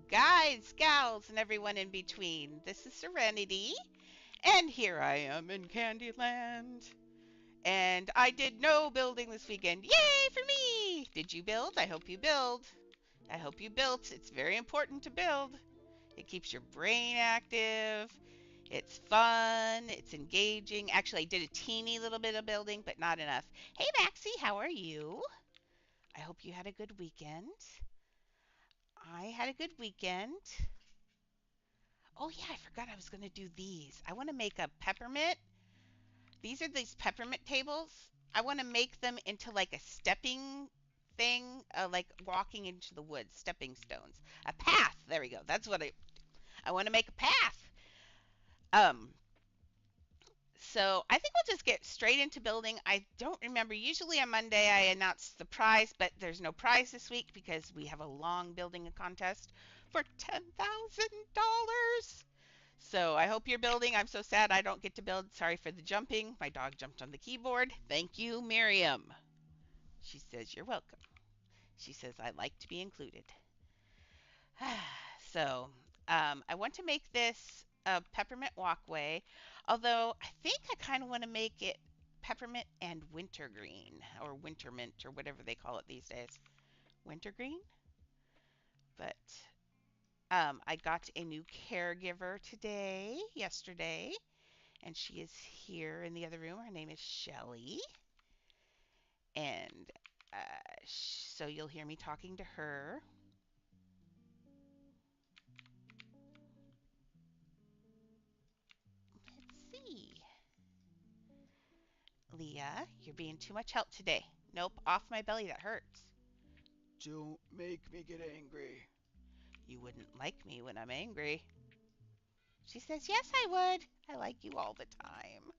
guys, gals, and everyone in between. This is Serenity, and here I am in Candyland. And I did no building this weekend. Yay for me! Did you build? I hope you build. I hope you built. It's very important to build. It keeps your brain active. It's fun. It's engaging. Actually, I did a teeny little bit of building, but not enough. Hey, Maxie, how are you? I hope you had a good weekend. I had a good weekend. Oh yeah, I forgot I was going to do these. I want to make a peppermint. These are these peppermint tables. I want to make them into like a stepping thing, like walking into the woods, stepping stones. A path. There we go. That's what I want to make a path. Um so I think we'll just get straight into building. I don't remember. Usually on Monday I announce the prize, but there's no prize this week because we have a long building a contest for $10,000. So I hope you're building. I'm so sad I don't get to build. Sorry for the jumping. My dog jumped on the keyboard. Thank you, Miriam. She says, you're welcome. She says, I like to be included. So I want to make this a peppermint walkway, although I think I kind of want to make it peppermint and wintergreen, or wintermint, or whatever they call it these days. Wintergreen? But I got a new caregiver yesterday, and she is here in the other room. Her name is Shelly, and so you'll hear me talking to her. Let's see. Leah, you're being too much help today. Nope, off my belly, that hurts. Don't make me get angry. You wouldn't like me when I'm angry. She says, yes, I would. I like you all the time.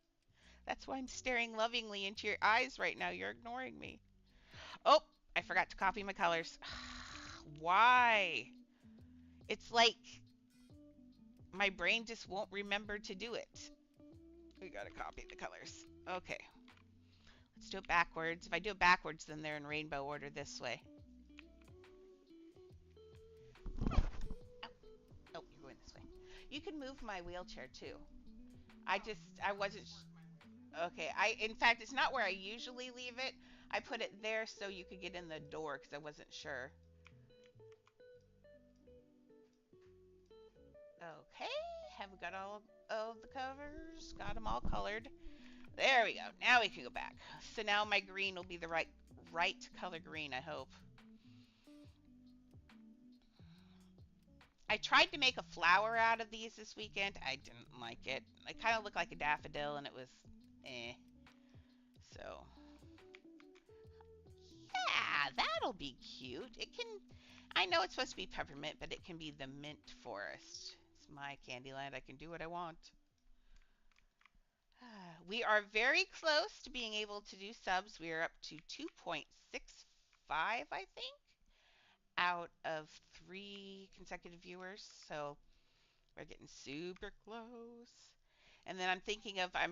That's why I'm staring lovingly into your eyes right now. You're ignoring me. Oh, I forgot to copy my colors. Why? It's like my brain just won't remember to do it. We gotta copy the colors. Okay, let's do it backwards. If I do it backwards, then they're in rainbow order this way. Oh, oh, you're going this way. You can move my wheelchair too. I wasn't. Okay, in fact, it's not where I usually leave it. I put it there so you could get in the door because I wasn't sure. Okay, have we got all of the covers? Got them all colored. There we go. Now we can go back. So now my green will be the right color green, I hope. I tried to make a flower out of these this weekend. I didn't like it. It kind of looked like a daffodil and it was eh. So, yeah, that'll be cute. I know it's supposed to be peppermint, but it can be the mint forest. It's my Candyland. I can do what I want. We are very close to being able to do subs. We are up to 2.65, I think, out of 3 consecutive viewers. So we're getting super close. And then I'm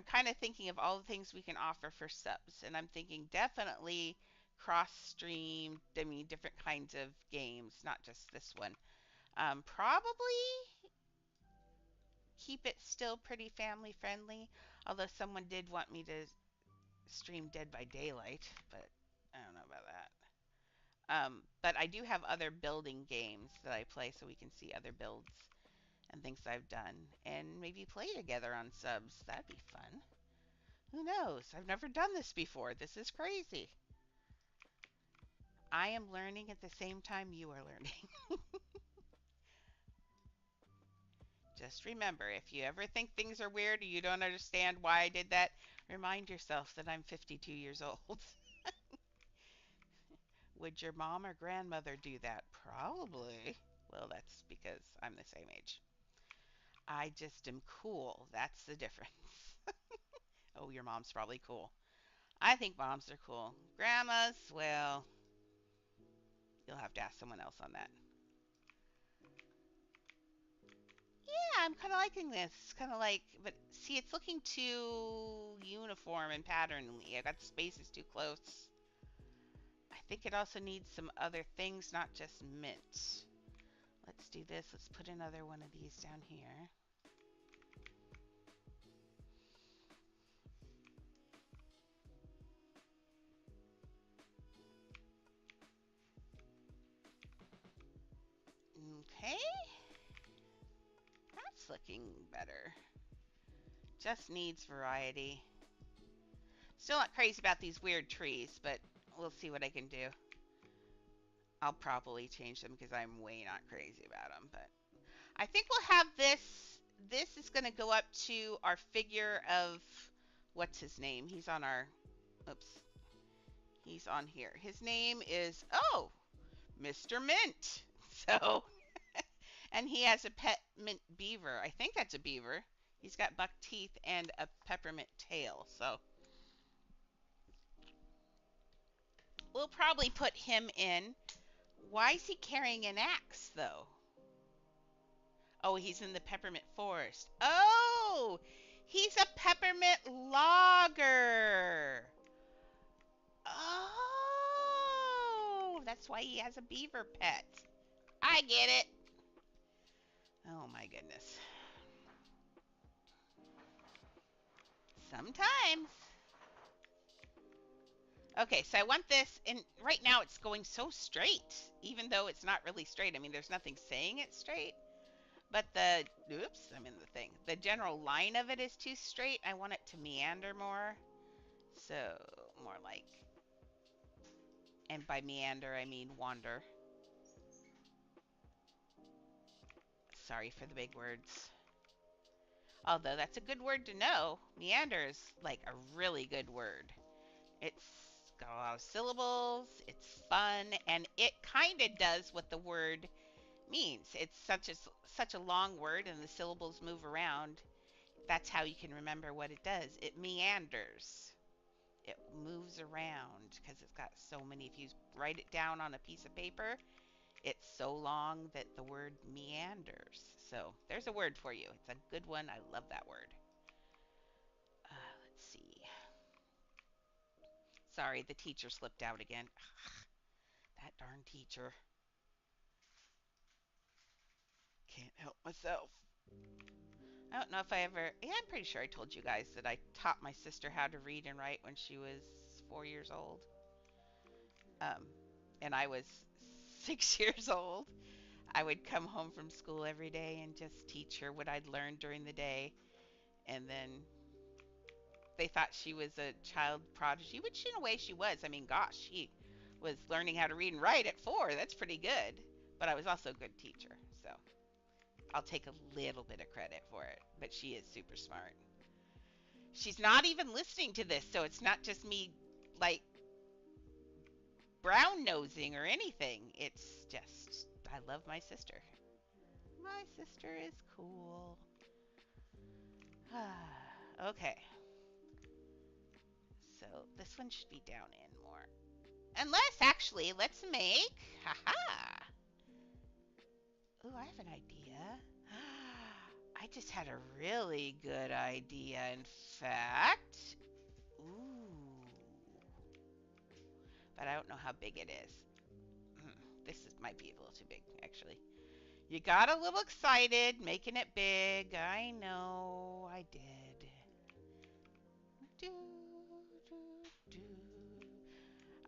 kind of thinking of all the things we can offer for subs. And I'm thinking definitely cross stream, I mean, different kinds of games, not just this one. Probably keep it still pretty family friendly, although someone did want me to stream Dead by Daylight, but I don't know about that. But I do have other building games that I play so we can see other builds and things I've done and maybe play together on subs. That'd be fun. Who knows? I've never done this before. This is crazy. I am learning at the same time you are learning. Just remember, if you ever think things are weird or you don't understand why I did that, remind yourself that I'm 52 years old. Would your mom or grandmother do that? Probably. Well, that's because I'm the same age. I just am cool. That's the difference. Oh, your mom's probably cool. I think moms are cool. Grandmas, well, you'll have to ask someone else on that. Yeah, I'm kind of liking this. Kind of like, but see, it's looking too uniform and patternly. I got the spaces too close. I think it also needs some other things, not just mint. Let's do this. Let's put another one of these down here. Okay. That's looking better. Just needs variety. Still not crazy about these weird trees, but we'll see what I can do. I'll probably change them because I'm way not crazy about them, but I think we'll have this. This is going to go up to our figure of, what's his name? He's on our, oops, he's on here. His name is, oh, Mr. Mint. So, and he has a pet mint beaver. I think that's a beaver. He's got buck teeth and a peppermint tail. So we'll probably put him in. Why is he carrying an axe, though? Oh, he's in the peppermint forest. Oh, he's a peppermint logger. Oh, that's why he has a beaver pet. I get it. Oh my goodness. Sometimes. Okay, so I want this, and right now it's going so straight, even though it's not really straight. I mean, there's nothing saying it's straight, but oops, I'm in the thing. The general line of it is too straight. I want it to meander more. So, more like, and by meander, I mean wander. Sorry for the big words. Although that's a good word to know. Meander is like a really good word. It's got a lot of syllables, it's fun, and it kind of does what the word means. It's such a long word and the syllables move around. That's how you can remember what it does. It meanders. It moves around because it's got so many. If you write it down on a piece of paper, it's so long that the word meanders. So there's a word for you. It's a good one. I love that word. Let's see. Sorry, the teacher slipped out again. That darn teacher. Can't help myself. I don't know if I ever, yeah, I'm pretty sure I told you guys that I taught my sister how to read and write when she was 4 years old. Um, and I was 6 years old. I would come home from school every day and just teach her what I'd learned during the day. And then they thought she was a child prodigy, which in a way she was. I mean, gosh, she was learning how to read and write at 4. That's pretty good. But I was also a good teacher. So I'll take a little bit of credit for it. But she is super smart. She's not even listening to this, so it's not just me like brown nosing or anything. It's just I love my sister. My sister is cool. Okay. So this one should be down in more. Unless actually, let's make haha. Ooh, I have an idea. I just had a really good idea, in fact. Ooh. But I don't know how big it is. Might be a little too big, actually. You got a little excited, making it big. I know, I did. Do, do, do.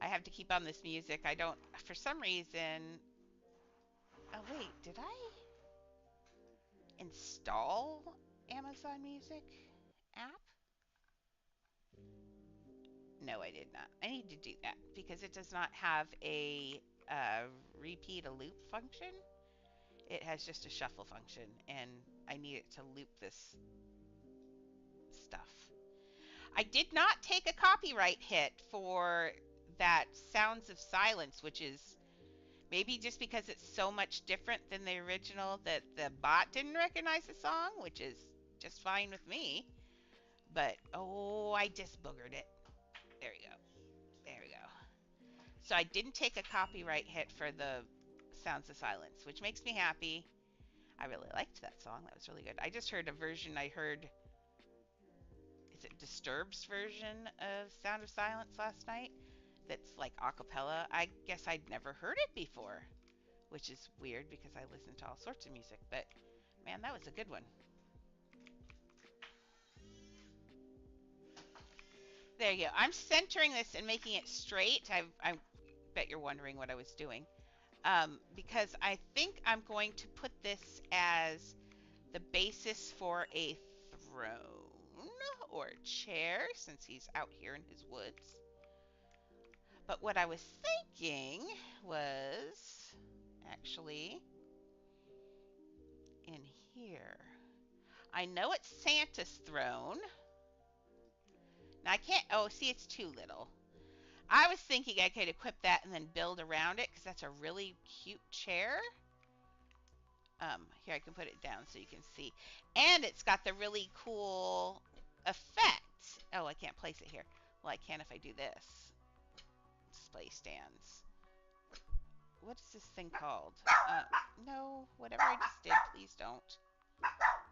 I have to keep on this music. I don't, for some reason. Oh, wait, did I install Amazon Music app? No, I did not. I need to do that because it does not have a repeat a loop function. It has just a shuffle function, and I need it to loop this stuff. I did not take a copyright hit for that Sounds of Silence, which is maybe just because it's so much different than the original that the bot didn't recognize the song, which is just fine with me. But, oh, I just boogered it. There we go. There we go. So I didn't take a copyright hit for the Sounds of Silence, which makes me happy. I really liked that song. That was really good. I just heard a version. I heard, is it Disturbed's version of Sound of Silence last night? That's like a cappella. I guess I'd never heard it before, which is weird because I listen to all sorts of music, but man, that was a good one. There you go. I'm centering this and making it straight. I bet you're wondering what I was doing. Because I think I'm going to put this as the basis for a throne or a chair since he's out here in his woods. But what I was thinking was actually in here. I know it's Santa's throne. Now I can't, oh, see, it's too little. I was thinking I could equip that and then build around it because that's a really cute chair. Here, I can put it down so you can see. And it's got the really cool effect. Oh, I can't place it here. Well, I can if I do this. Display stands. What is this thing called? No, whatever I just did, please don't.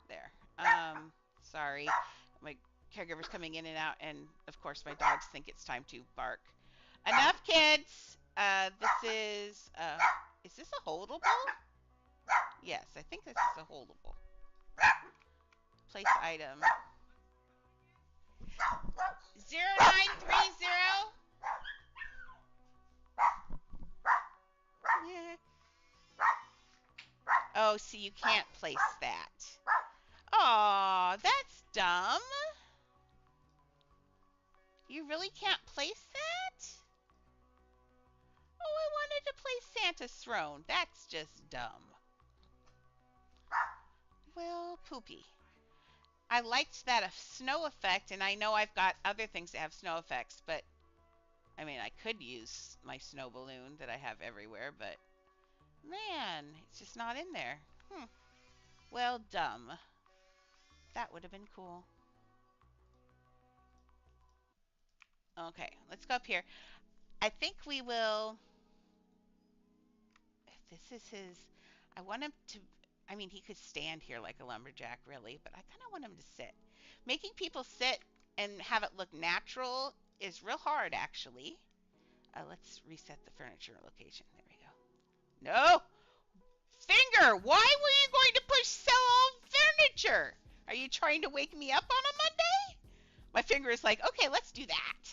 There. Sorry. My caregiver's coming in and out, and of course my dogs think it's time to bark. Enough, kids! Is this a holdable? Yes, I think this is a holdable. Place item. 0930. Yeah. Oh, see, you can't place that. Aw, that's dumb. You really can't place that? Oh, I wanted to place Santa's throne. That's just dumb. Well, poopy. I liked that snow effect, and I know I've got other things that have snow effects, but I mean, I could use my snow balloon that I have everywhere, but man, it's just not in there. Well, dumb. That would have been cool. Okay, let's go up here. I think we will. If this is his, I want him to. I mean, he could stand here like a lumberjack, really, but I kind of want him to sit. Making people sit and have it look natural is real hard, actually. Let's reset the furniture location. There we go. No! Finger! Why were you going to push sell all furniture? Are you trying to wake me up on a Monday? My finger is like, okay, let's do that.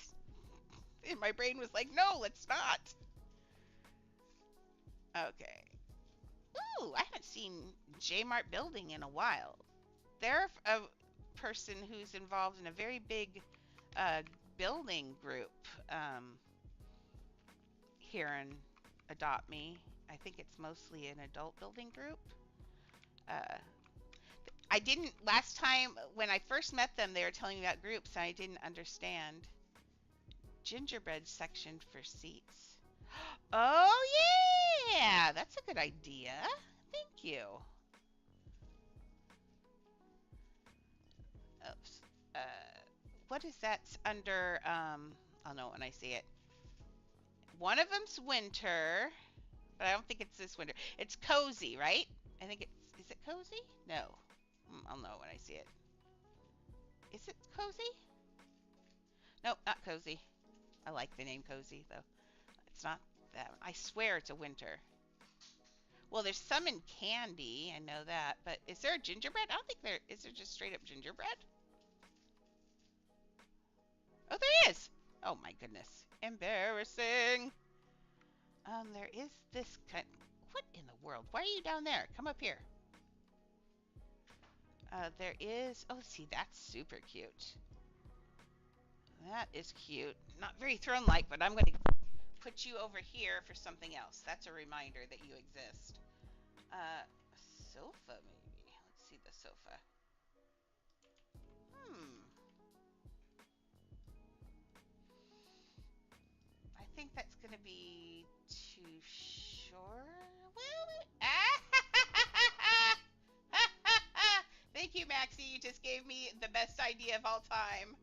And my brain was like, no, let's not. Okay. Ooh, I haven't seen J-Mart building in a while. They're a person who's involved in a very big building group here in Adopt Me. I think it's mostly an adult building group. I didn't, last time when I first met them, they were telling me about groups and I didn't understand. Gingerbread section for seats. Oh, yeah, that's a good idea. Thank you. Oops. What is that under? I'll know when I see it. One of them's winter, but I don't think it's this winter. It's cozy, right? I think it's, is it cozy? No. I'll know when I see it. Is it cozy? Nope, not cozy. I like the name cozy, though. It's not that one. I swear it's a winter. Well, there's some in candy. I know that. But is there a gingerbread? I don't think there is. There just straight up gingerbread? Oh, there is. Oh, my goodness. Embarrassing. There is this kind. What in the world? Why are you down there? Come up here. There is. Oh, see, that's super cute. That is cute. Not very throne-like, but I'm going to put you over here for something else. That's a reminder that you exist. Sofa, maybe. Let's see the sofa. I think that's going to be too short. Well, thank you, Maxie. You just gave me the best idea of all time.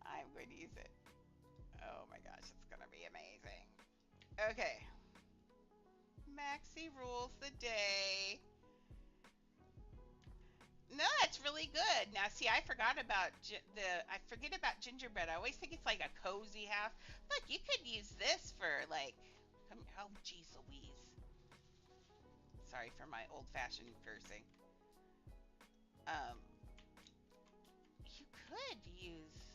I'm going to use it. Oh my gosh, it's going to be amazing. Okay. Maxie rules the day. No, it's really good. Now, see, I forgot about I forget about gingerbread. I always think it's like a cozy house. Look, you could use this for like Come, oh, geez Louise. Sorry for my old-fashioned cursing. Um, you could use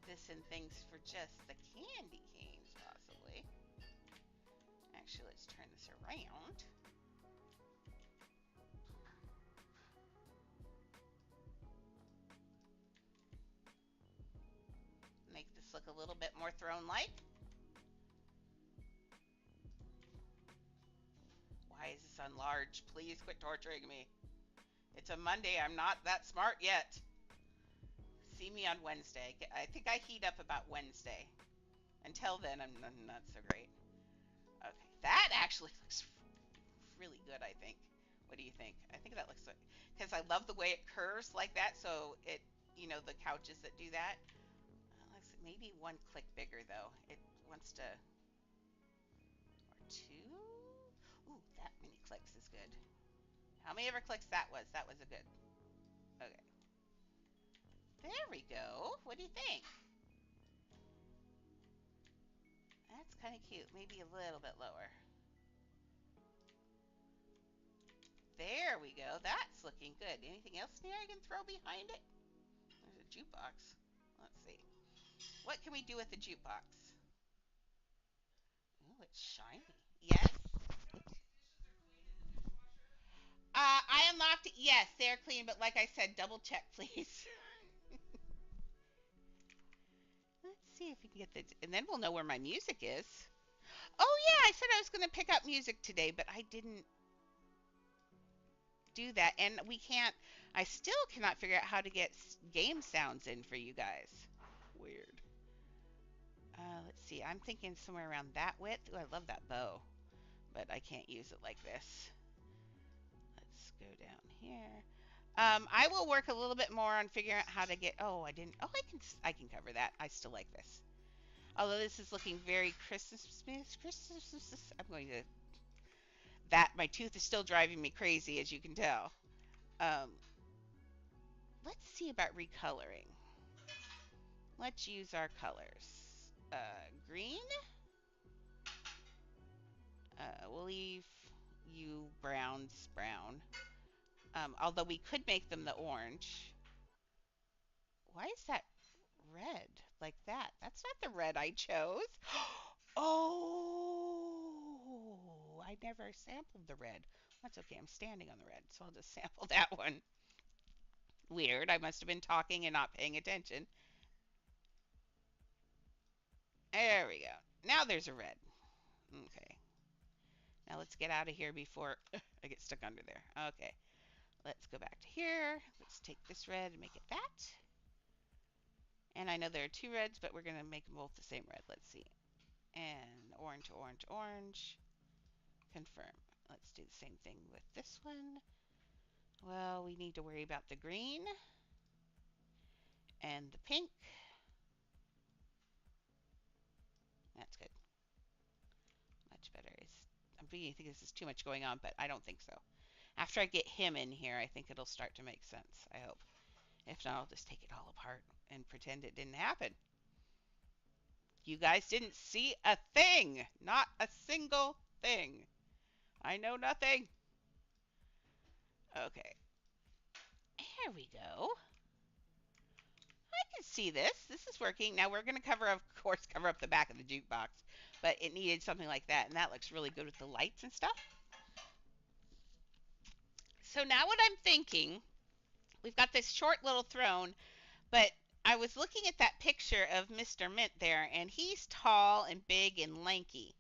this and things for just the candy canes, possibly. Actually, let's turn this around. Make this look a little bit more throne-like. Why is this on large? Please quit torturing me. It's a Monday. I'm not that smart yet. See me on Wednesday. I think I heat up about Wednesday. Until then, I'm not so great. Okay, that actually looks really good, I think. What do you think? I think that looks like, because I love the way it curves like that, so it, the couches that do that. Looks like maybe one click bigger, though. It wants to, or two? Ooh, that many clicks is good. How many ever clicks that was? That was a good. Okay. There we go. What do you think? That's kind of cute. Maybe a little bit lower. There we go. That's looking good. Anything else in here I can throw behind it? There's a jukebox. Let's see. What can we do with the jukebox? Oh, it's shiny. Yes. I unlocked it. Yes, they're clean, but like I said, double check, please. Let's see if we can get the, and then we'll know where my music is. Oh yeah, I said I was going to pick up music today, but I didn't do that, and we can't. I still cannot figure out how to get game sounds in for you guys. Weird. Let's see. I'm thinking somewhere around that width. Ooh, I love that bow, but I can't use it like this. Let's go down here. I will work a little bit more on figuring out how to get. Oh, I didn't. Oh, I can cover that. I still like this. Although this is looking very Christmas. I'm going to. That my tooth is still driving me crazy, as you can tell. Um, let's see about recoloring. Let's use our colors. Green. We'll leave you browns brown. Although we could make them the orange. Why is that red like that? That's not the red I chose. Oh, I never sampled the red. That's okay. I'm standing on the red, so I'll just sample that one. Weird. I must have been talking and not paying attention. There we go. Now there's a red. Okay. Now let's get out of here before I get stuck under there. Okay. Let's go back to here. Let's take this red and make it that. And I know there are two reds, but we're going to make them both the same red. Let's see. And orange, orange, orange. Confirm. Let's do the same thing with this one. Well, we need to worry about the green and the pink. That's good. Much better. I'm beginning to think this is too much going on, but I don't think so. After I get him in here, I think it'll start to make sense. I hope. If not, I'll just take it all apart and pretend it didn't happen. You guys didn't see a thing. Not a single thing. I know nothing. Okay. Here we go. I can see this. This is working. Now we're going to cover, of course, cover up the back of the jukebox. But it needed something like that. And that looks really good with the lights and stuff. So now what I'm thinking, we've got this short little throne. But I was looking at that picture of Mr. Mint there. And he's tall and big and lanky.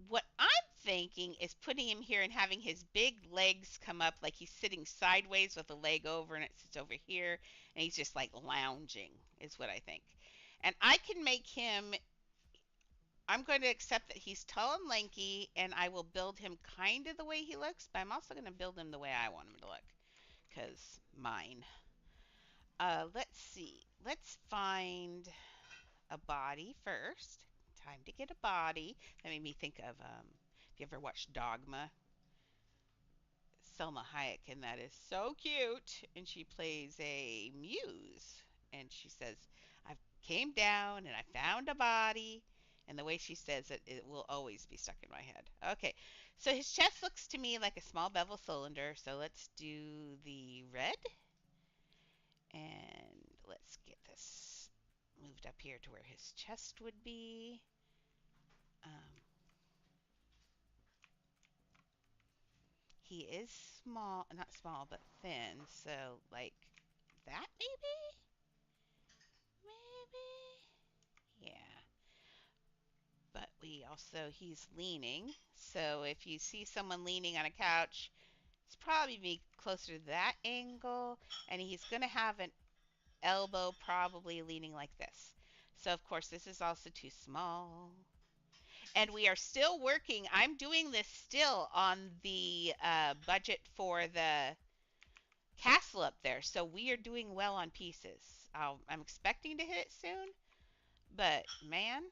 What I'm thinking is putting him here and having his big legs come up like he's sitting sideways with a leg over and it sits over here and he's just like lounging is what I think. And I can make him, I'm going to accept that he's tall and lanky and I will build him kind of the way he looks, but I'm also going to build him the way I want him to look because mine. Let's see. Let's find a body first. Time to get a body. That made me think of if you ever watched Dogma, Selma Hayek, and that is so cute. And she plays a muse. And she says, I came down and I found a body. And the way she says it, it will always be stuck in my head. Okay, so his chest looks to me like a small bevel cylinder. So let's do the red. And let's get this moved up here to where his chest would be. Um, he is small, not small, but thin. So like that maybe? Maybe? Yeah. But we also, he's leaning. So if you see someone leaning on a couch, it's probably be closer to that angle. And he's going to have an elbow probably leaning like this. So of course this is also too small. And we are still working. I'm doing this still on the budget for the castle up there. So we are doing well on pieces. I'm expecting to hit it soon. But man,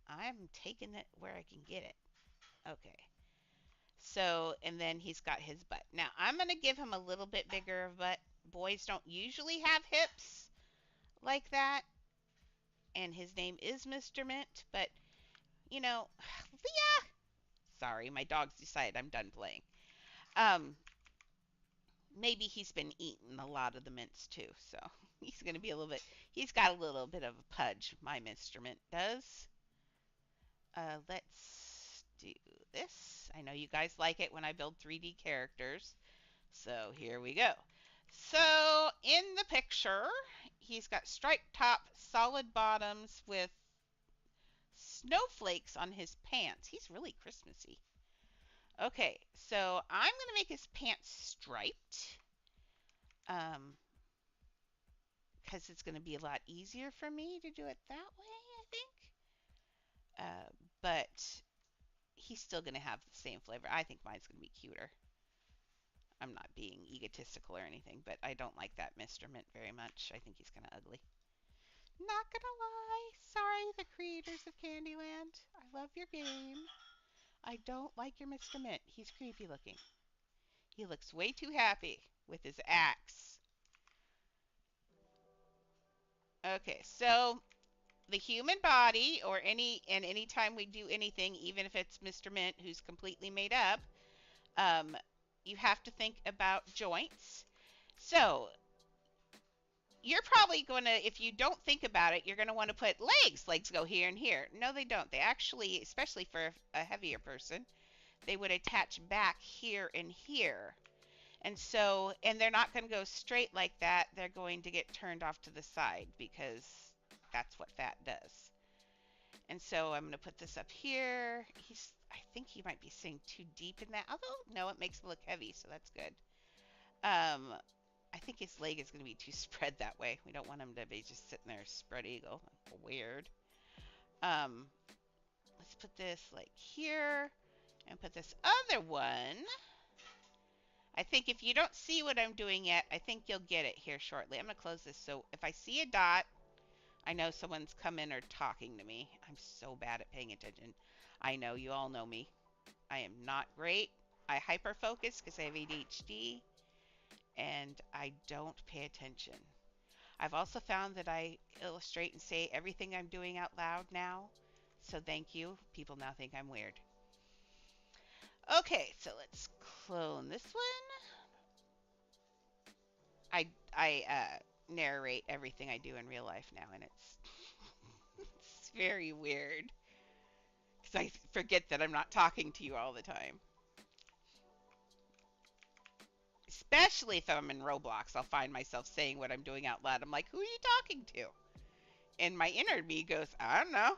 I'm taking it where I can get it. Okay. So, and then he's got his butt. Now, I'm going to give him a little bit bigger of butt. Boys don't usually have hips like that. And his name is Mr. Mint. But, you know, Leah! Sorry, my dog's decided I'm done playing. Um, Maybe he's been eating a lot of the mints too. So he's going to be a little bit, he's got a little bit of a pudge, my Mr. Mint does. Let's do this. I know you guys like it when I build 3D characters. So here we go. So in the picture, he's got striped top, solid bottoms with snowflakes on his pants. He's really Christmassy. Okay, so I'm going to make his pants striped. Because it's going to be a lot easier for me to do it that way, I think. But he's still going to have the same flavor. I think mine's going to be cuter. I'm not being egotistical or anything, but I don't like that Mr. Mint very much. I think he's kind of ugly. Not gonna lie. Sorry, the creators of Candyland. I love your game. I don't like your Mr. Mint. He's creepy looking. He looks way too happy with his axe. Okay, so the human body, or any time we do anything, even if it's Mr. Mint who's completely made up, um, you have to think about joints. So you're probably going to, if you don't think about it, you're going to want to put legs. Legs go here and here. No, they don't. They actually, especially for a heavier person, they would attach back here and here. And so, and they're not going to go straight like that. They're going to get turned off to the side because that's what fat does. And so I'm going to put this up here. I think he might be sitting too deep in that. Although, no, it makes it look heavy, so that's good. I think his leg is going to be too spread that way. We don't want him to be just sitting there spread eagle. Weird. Um, let's put this like here and put this other one. I think if you don't see what I'm doing yet, I think you'll get it here shortly. I'm going to close this. So if I see a dot, I know someone's come in or talking to me. I'm so bad at paying attention. I know, you all know me. I am not great. I hyper focus because I have ADHD and I don't pay attention. I've also found that I illustrate and say everything I'm doing out loud now. So thank you. People now think I'm weird. Okay, so let's clone this one. I narrate everything I do in real life now, and it's it's very weird because I forget that I'm not talking to you all the time. Especially if I'm in Roblox, I'll find myself saying what I'm doing out loud. I'm like, who are you talking to? And my inner me goes, I don't know.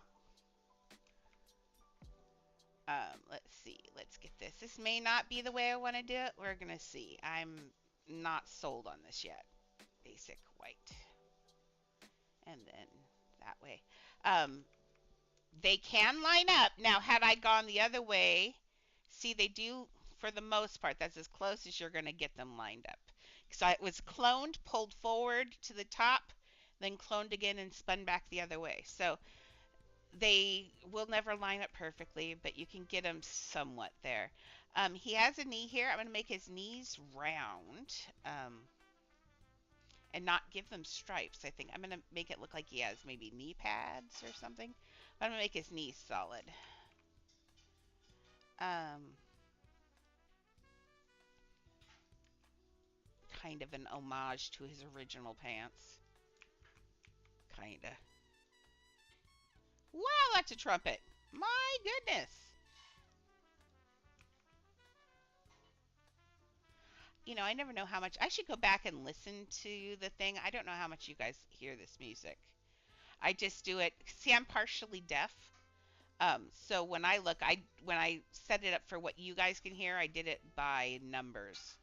Let's see. Let's get this. This may not be the way I want to do it. We're going to see. I'm not sold on this yet. Basic white. And then that way. They can line up. Now, had I gone the other way, see, they do, for the most part, that's as close as you're going to get them lined up. So it was cloned, pulled forward to the top, then cloned again and spun back the other way. So they will never line up perfectly, but you can get them somewhat there. He has a knee here. I'm going to make his knees round. and not give them stripes. I think I'm going to make it look like he has maybe knee pads or something. But I'm going to make his knees solid. Um, Kind of an homage to his original pants. Kinda. Wow, that's a trumpet. My goodness. I never know how much. I should go back and listen to the thing. I don't know how much you guys hear this music. I just do it. See, I'm partially deaf. So when I set it up for what you guys can hear, I did it by numbers.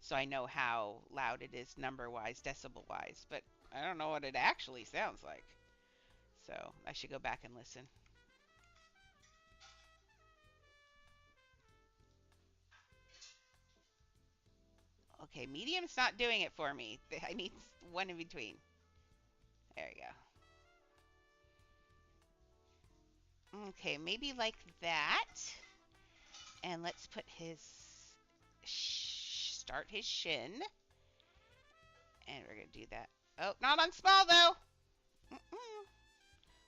So I know how loud it is number wise, decibel wise, but I don't know what it actually sounds like. So I should go back and listen. Okay, medium's not doing it for me. I need one in between. There you go. Okay, maybe like that. And let's put his start his shin. And we're going to do that. Oh, not on small though. Mm-mm.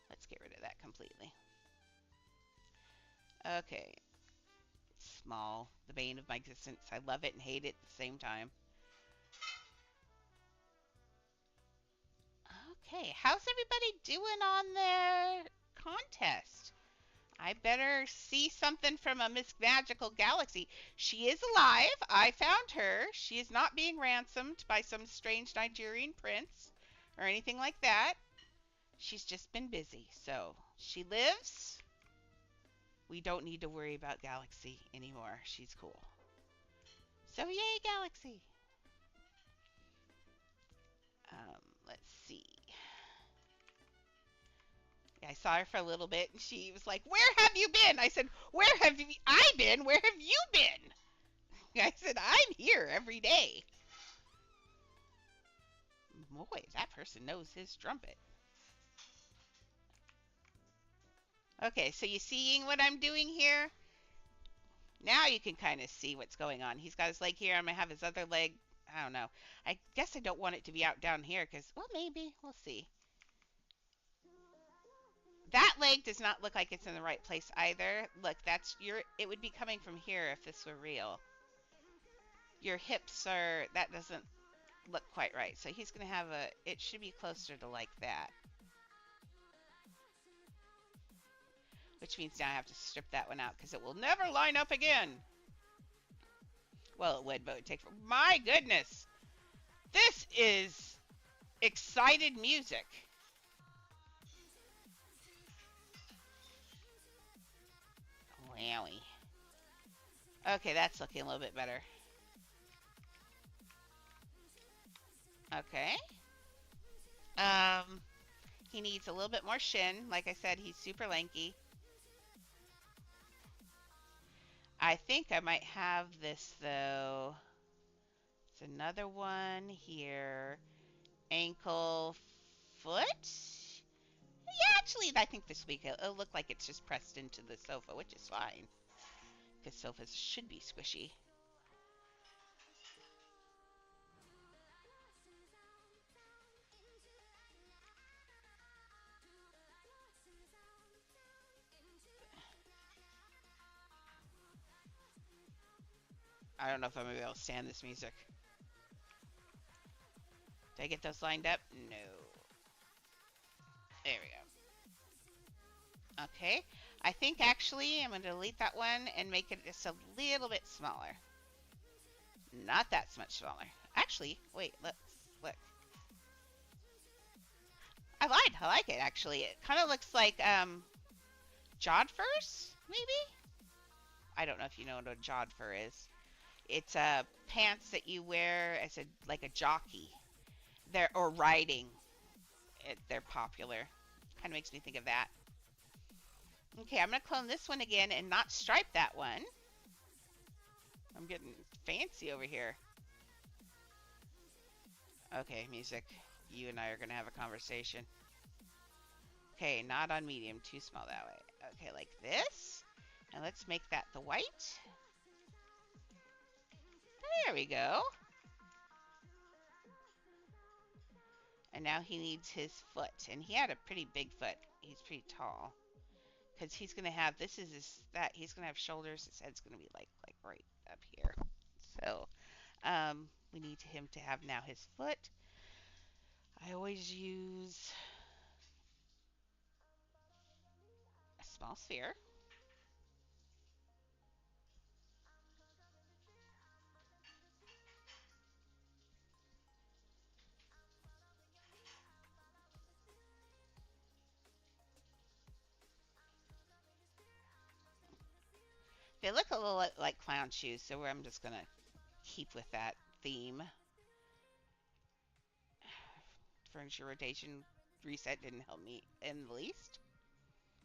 Let's get rid of that completely. Okay. Small, the bane of my existence. I love it and hate it at the same time. Okay, how's everybody doing on their contest? I better see something from a Miss Magical Galaxy. She is alive. I found her. She is not being ransomed by some strange Nigerian prince or anything like that. She's just been busy. So she lives. We don't need to worry about Galaxy anymore. She's cool. So yay, Galaxy. Let's see. Yeah, I saw her for a little bit, and she was like, "Where have you been?" I said, "Where have I been? Where have you been?" I said, "I'm here every day." Boy, that person knows his trumpet. Okay, so you seeing what I'm doing here? Now you can kind of see what's going on. He's got his leg here. I'm going to have his other leg. I don't know. I guess I don't want it to be out down here because, well, maybe. We'll see. That leg does not look like it's in the right place either. Look, it would be coming from here if this were real. Your hips that doesn't look quite right. So he's going to have it should be closer to like that. Which means now I have to strip that one out because it will never line up again. Well, it would, but it would take... My goodness! This is excited music. Wowie. Okay, that's looking a little bit better. Okay. He needs a little bit more shin. Like I said, he's super lanky. I think I might have this, though. It's another one here. Ankle, foot? Yeah, actually, I think this week it'll look like it's just pressed into the sofa, which is fine. Because sofas should be squishy. I don't know if I'm going to be able to stand this music. Did I get those lined up? No. There we go. Okay. I think actually I'm going to delete that one and make it just a little bit smaller. Not that much smaller. Actually, wait, let's look. I like it actually. It kind of looks like jodhpurs, maybe? I don't know if you know what a jodhpur is. It's pants that you wear as like a jockey. Or riding. They're popular. Kind of makes me think of that. Okay, I'm going to clone this one again and not stripe that one. I'm getting fancy over here. Okay, music. You and I are going to have a conversation. Okay, not on medium. Too small that way. Okay, like this. And let's make that the white. There we go. And now he needs his foot. And he had a pretty big foot. He's pretty tall. Because he's going to have, this is his, that, he's going to have shoulders. His head's going to be like right up here. So we need him to have now his foot. I always use a small sphere. They look a little like clown shoes, so I'm just going to keep with that theme. Furniture rotation reset didn't help me in the least.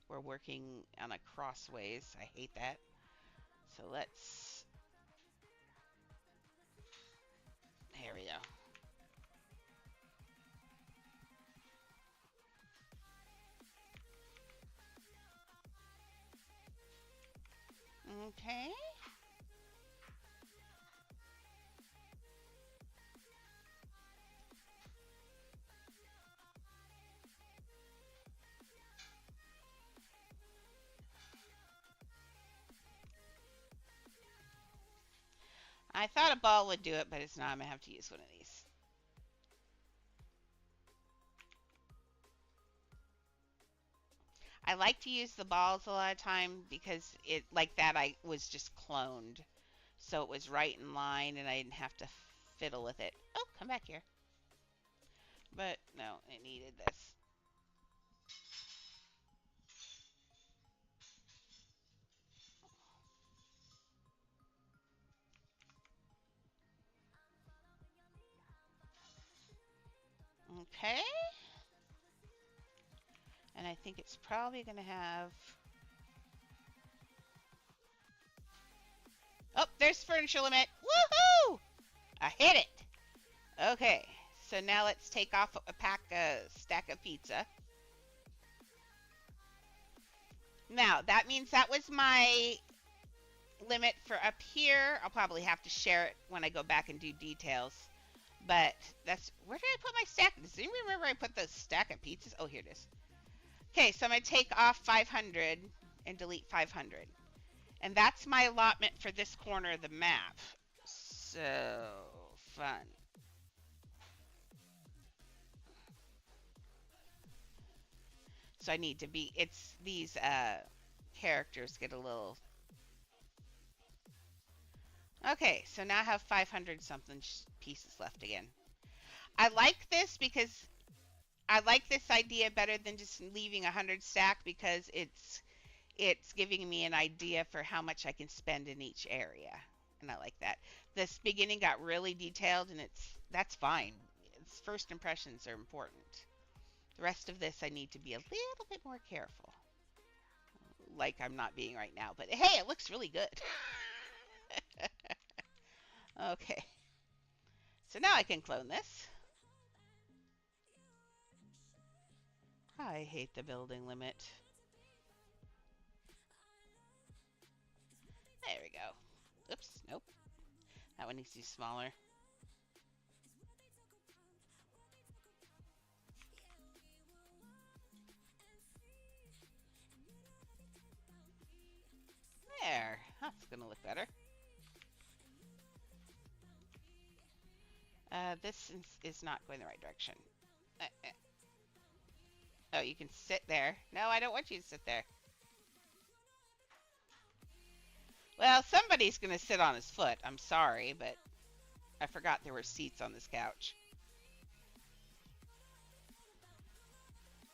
We're working on a crossways. I hate that. So let's, there we go. Okay. I thought a ball would do it, but it's not. I'm going to have to use one of these. I like to use the balls a lot of time because it, like that, I was just cloned. So it was right in line and I didn't have to fiddle with it. Oh, come back here. But no, it needed this. Okay. And I think it's probably going to have... Oh, there's furniture limit. Woohoo! I hit it. Okay, so now let's take off a stack of pizza. Now, that means that was my limit for up here. I'll probably have to share it when I go back and do details. But that's, where did I put my stack? Does anyone remember I put the stack of pizzas? Oh, here it is. Okay, so I'm going to take off 500 and delete 500. And that's my allotment for this corner of the map. So fun. So I need to be, it's these characters get a little... Okay, so now I have 500 something pieces left again. I like this because I like this idea better than just leaving 100 stack because it's giving me an idea for how much I can spend in each area. And I like that. This beginning got really detailed and that's fine. It's, first impressions are important. The rest of this I need to be a little bit more careful. Like I'm not being right now, but hey, it looks really good. Okay. So now I can clone this. I hate the building limit. There we go. Oops, nope. That one needs to be smaller. There. That's gonna look better. This is not going the right direction. Oh, you can sit there. No, I don't want you to sit there. Well, somebody's gonna sit on his foot. I'm sorry, but I forgot there were seats on this couch.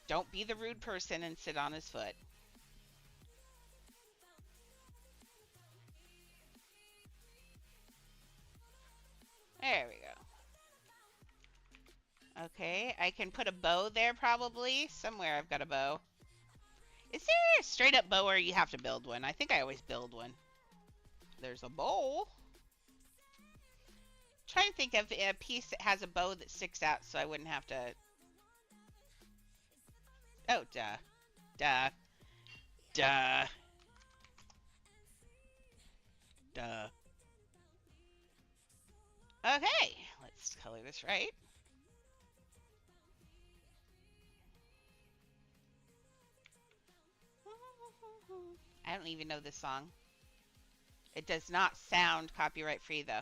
Don't be the rude person and sit on his foot. There we go. Okay, I can put a bow there probably. Somewhere I've got a bow. Is there a straight up bow or you have to build one? I think I always build one. There's a bow. Trying to think of a piece that has a bow that sticks out so I wouldn't have to... Oh, duh. Duh. Duh. Duh. Okay, let's color this right. I don't even know this song. It does not sound copyright free though.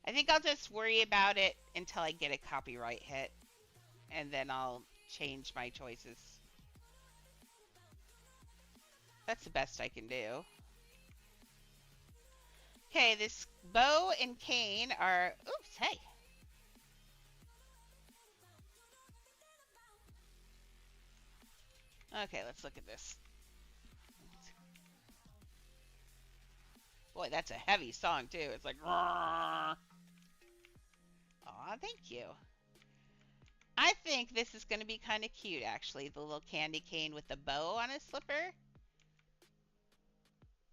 I think I'll just worry about it until I get a copyright hit, and then I'll change my choices. That's the best I can do. Okay, this bow and cane are... Oops, hey. Okay, let's look at this. Boy, that's a heavy song, too. It's like... Aw, thank you. I think this is going to be kind of cute, actually. The little candy cane with the bow on his slipper.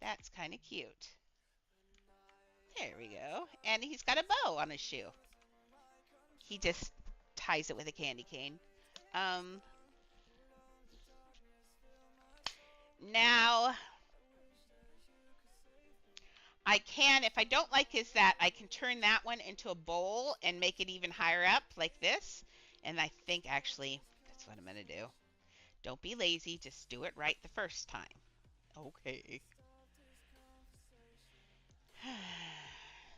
That's kind of cute. There we go. And he's got a bow on his shoe. He just ties it with a candy cane. Now, I can, if I don't like his that, I can turn that one into a bowl and make it even higher up like this. And I think actually, that's what I'm going to do. Don't be lazy, just do it right the first time. Okay.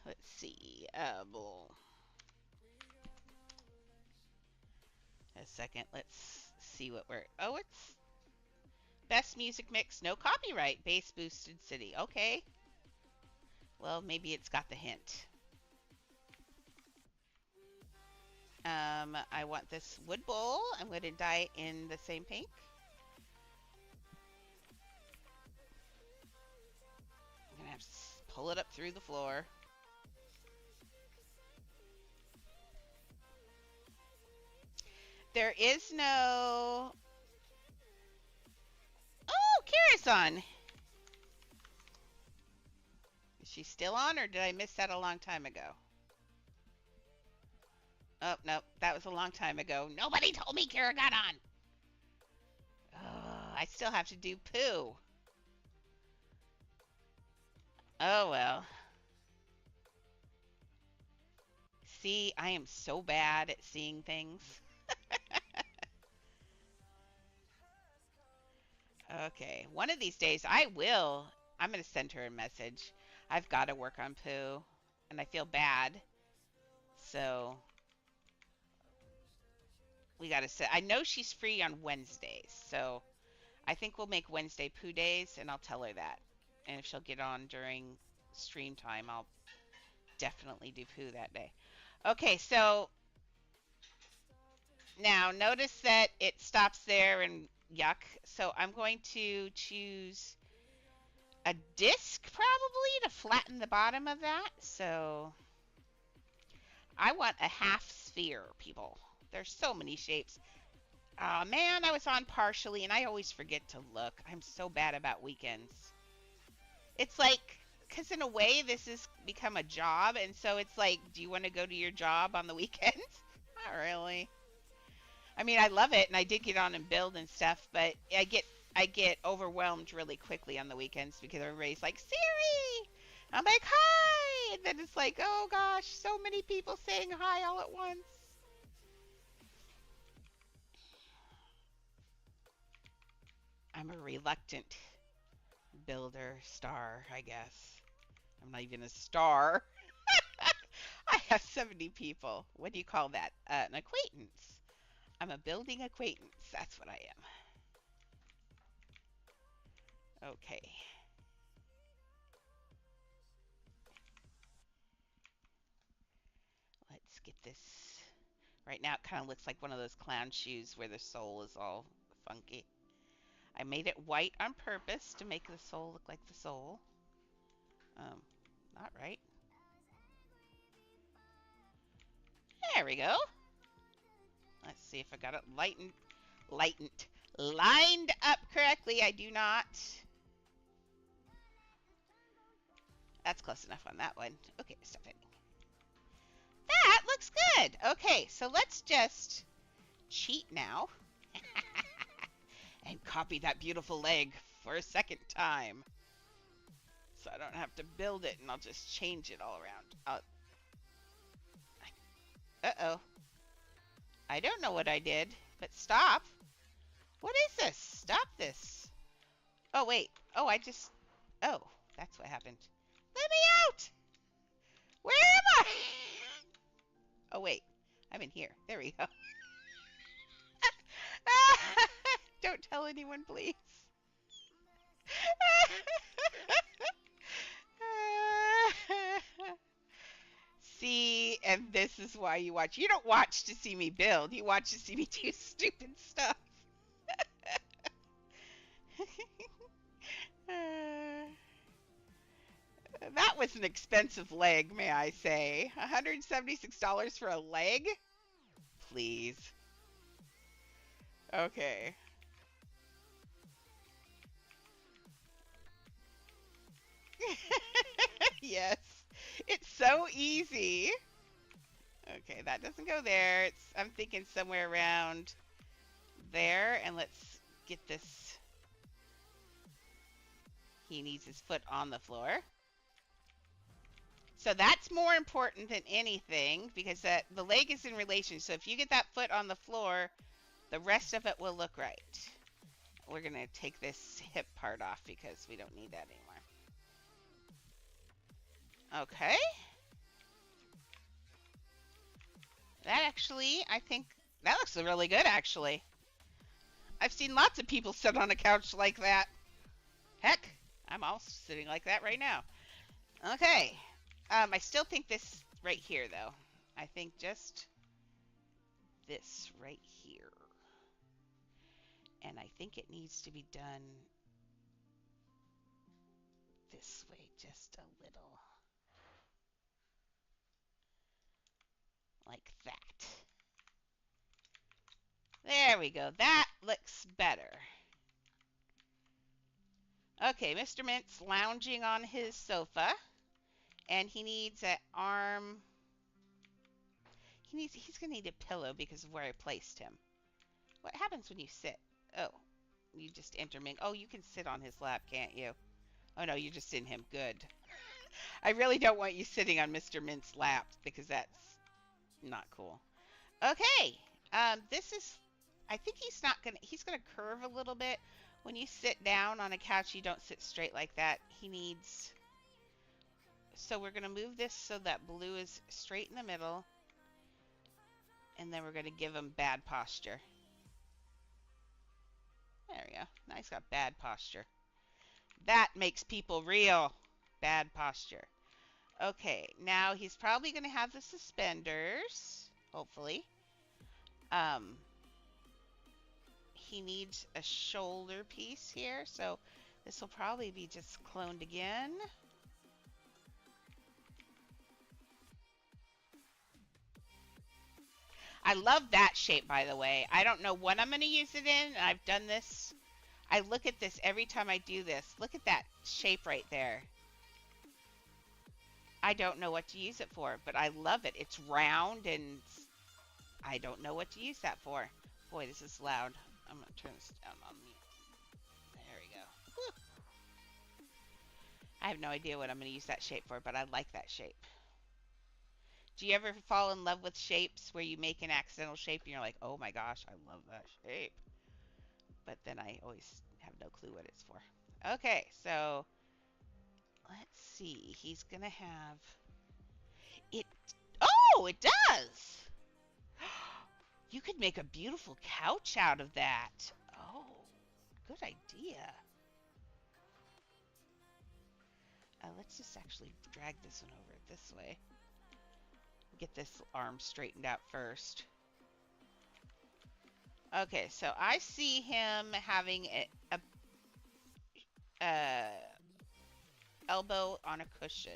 Let's see. Bowl. A second. Let's see what we're... Oh, it's best music mix, no copyright, bass boosted city. Okay. Well, maybe it's got the hint. I want this wood bowl. I'm going to dye it in the same pink. I'm going to have to pull it up through the floor. There is no... Oh, Kara's on. Is she still on, or did I miss that a long time ago? Oh, no, that was a long time ago. Nobody told me Kara got on. Oh, I still have to do poo. Oh, well. See, I am so bad at seeing things. Okay, one of these days I'm going to send her a message. I've got to work on poo, and I feel bad. So we got to set. I know she's free on Wednesdays, so I think we'll make Wednesday poo days, and I'll tell her that. And if she'll get on during stream time, I'll definitely do poo that day. Okay, so now notice that it stops there and yuck. So I'm going to choose a disc probably to flatten the bottom of that. So I want a half sphere, people. There's so many shapes. Oh man, I was on partially and I always forget to look. I'm so bad about weekends. It's like, because in a way this has become a job, and so it's like, do you want to go to your job on the weekends? Not really. I mean, I love it, and I did get on and build and stuff, but I get overwhelmed really quickly on the weekends because everybody's like, Siri! I'm like, hi! And then it's like, oh gosh, so many people saying hi all at once. I'm a reluctant builder star, I guess. I'm not even a star. I have 70 people. What do you call that? An acquaintance. I'm a building acquaintance. That's what I am. Okay. Let's get this. Right now it kind of looks like one of those clown shoes where the sole is all funky. I made it white on purpose to make the sole look like the sole. Not right. There we go. Let's see if I got it lined up correctly. I do not. That's close enough on that one. Okay, stop it. That looks good. Okay, so let's just cheat now and copy that beautiful leg for a second time. So I don't have to build it, and I'll just change it all around. Uh-oh. I don't know what I did, but stop. What is this? Stop this. Oh, wait. Oh, I just. Oh, that's what happened. Let me out! Where am I? Oh, wait. I'm in here. There we go. Don't tell anyone, please. See, and this is why you watch. You don't watch to see me build. You watch to see me do stupid stuff. Uh, that was an expensive leg, may I say. $176 for a leg? Please. Okay. Yes. It's so easy. Okay, that doesn't go there. I'm thinking somewhere around there, and let's get this. He needs his foot on the floor. So that's more important than anything because the leg is in relation. So if you get that foot on the floor, the rest of it will look right. We're going to take this hip part off because we don't need that anymore. Okay. That actually, I think, that looks really good actually. I've seen lots of people sit on a couch like that. Heck, I'm also sitting like that right now. Okay. I still think this right here, though. I think just this right here. And I think it needs to be done this way just a little. Like that. There we go. That looks better. Okay, Mr. Mint's lounging on his sofa. And he needs an arm. He's gonna need a pillow because of where I placed him. What happens when you sit? Oh, you just intermingle. Oh, you can sit on his lap, can't you? Oh no, you're just in him. Good. I really don't want you sitting on Mr. Mint's lap because that's not cool. Okay. This is. I think he's not gonna. He's gonna curve a little bit. When you sit down on a couch, you don't sit straight like that. He needs. So we're gonna move this so that blue is straight in the middle, and then we're gonna give him bad posture. There we go. Now he's got bad posture. That makes people real. Bad posture. Okay, now he's probably going to have the suspenders, hopefully. Um, he needs a shoulder piece here, so this will probably be just cloned again. I love that shape, by the way. I don't know what I'm going to use it in. I've done this. I look at this every time I do this. Look at that shape right there. I don't know what to use it for, but I love it. It's round and I don't know what to use that for. Boy, this is loud. I'm going to turn this down on mute. There we go. Whew. I have no idea what I'm going to use that shape for, but I like that shape. Do you ever fall in love with shapes where you make an accidental shape and you're like, oh my gosh, I love that shape. But then I always have no clue what it's for. Okay, so let's see. He's going to have it. Oh, it does. You could make a beautiful couch out of that. Oh, good idea. Let's just actually drag this one over this way. Get this arm straightened out first. Okay, so I see him having a elbow on a cushion.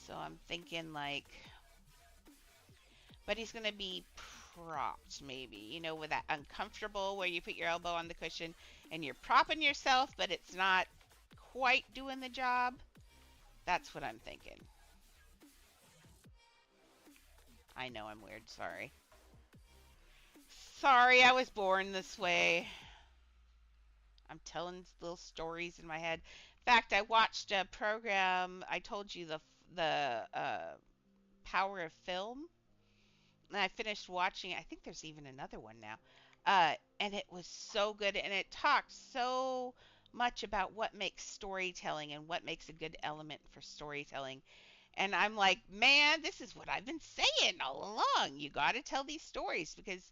So I'm thinking like, but he's gonna be propped maybe, you know, with that uncomfortable where you put your elbow on the cushion and you're propping yourself, but it's not quite doing the job. That's what I'm thinking. I know I'm weird, sorry. Sorry, I was born this way. I'm telling little stories in my head. In fact, I watched a program. I told you the Power of Film, and I finished watching it. I think there's even another one now, and it was so good, and it talked so much about what makes storytelling and what makes a good element for storytelling. And I'm like, man, this is what I've been saying all along. You got to tell these stories because,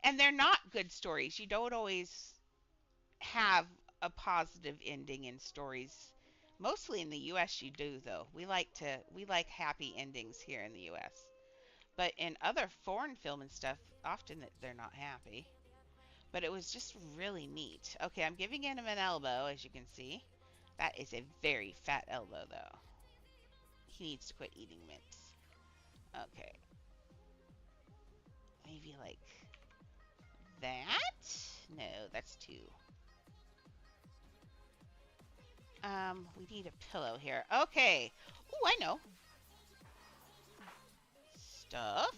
and they're not good stories. You don't always have a positive ending in stories. Mostly in the US you do though. We like happy endings here in the US. But in other foreign film and stuff, often they're not happy. But it was just really neat. Okay, I'm giving him an elbow, as you can see. That is a very fat elbow, though. He needs to quit eating mints. Okay. Maybe like that? No, that's two. We need a pillow here. Okay. Ooh, I know. Stuff.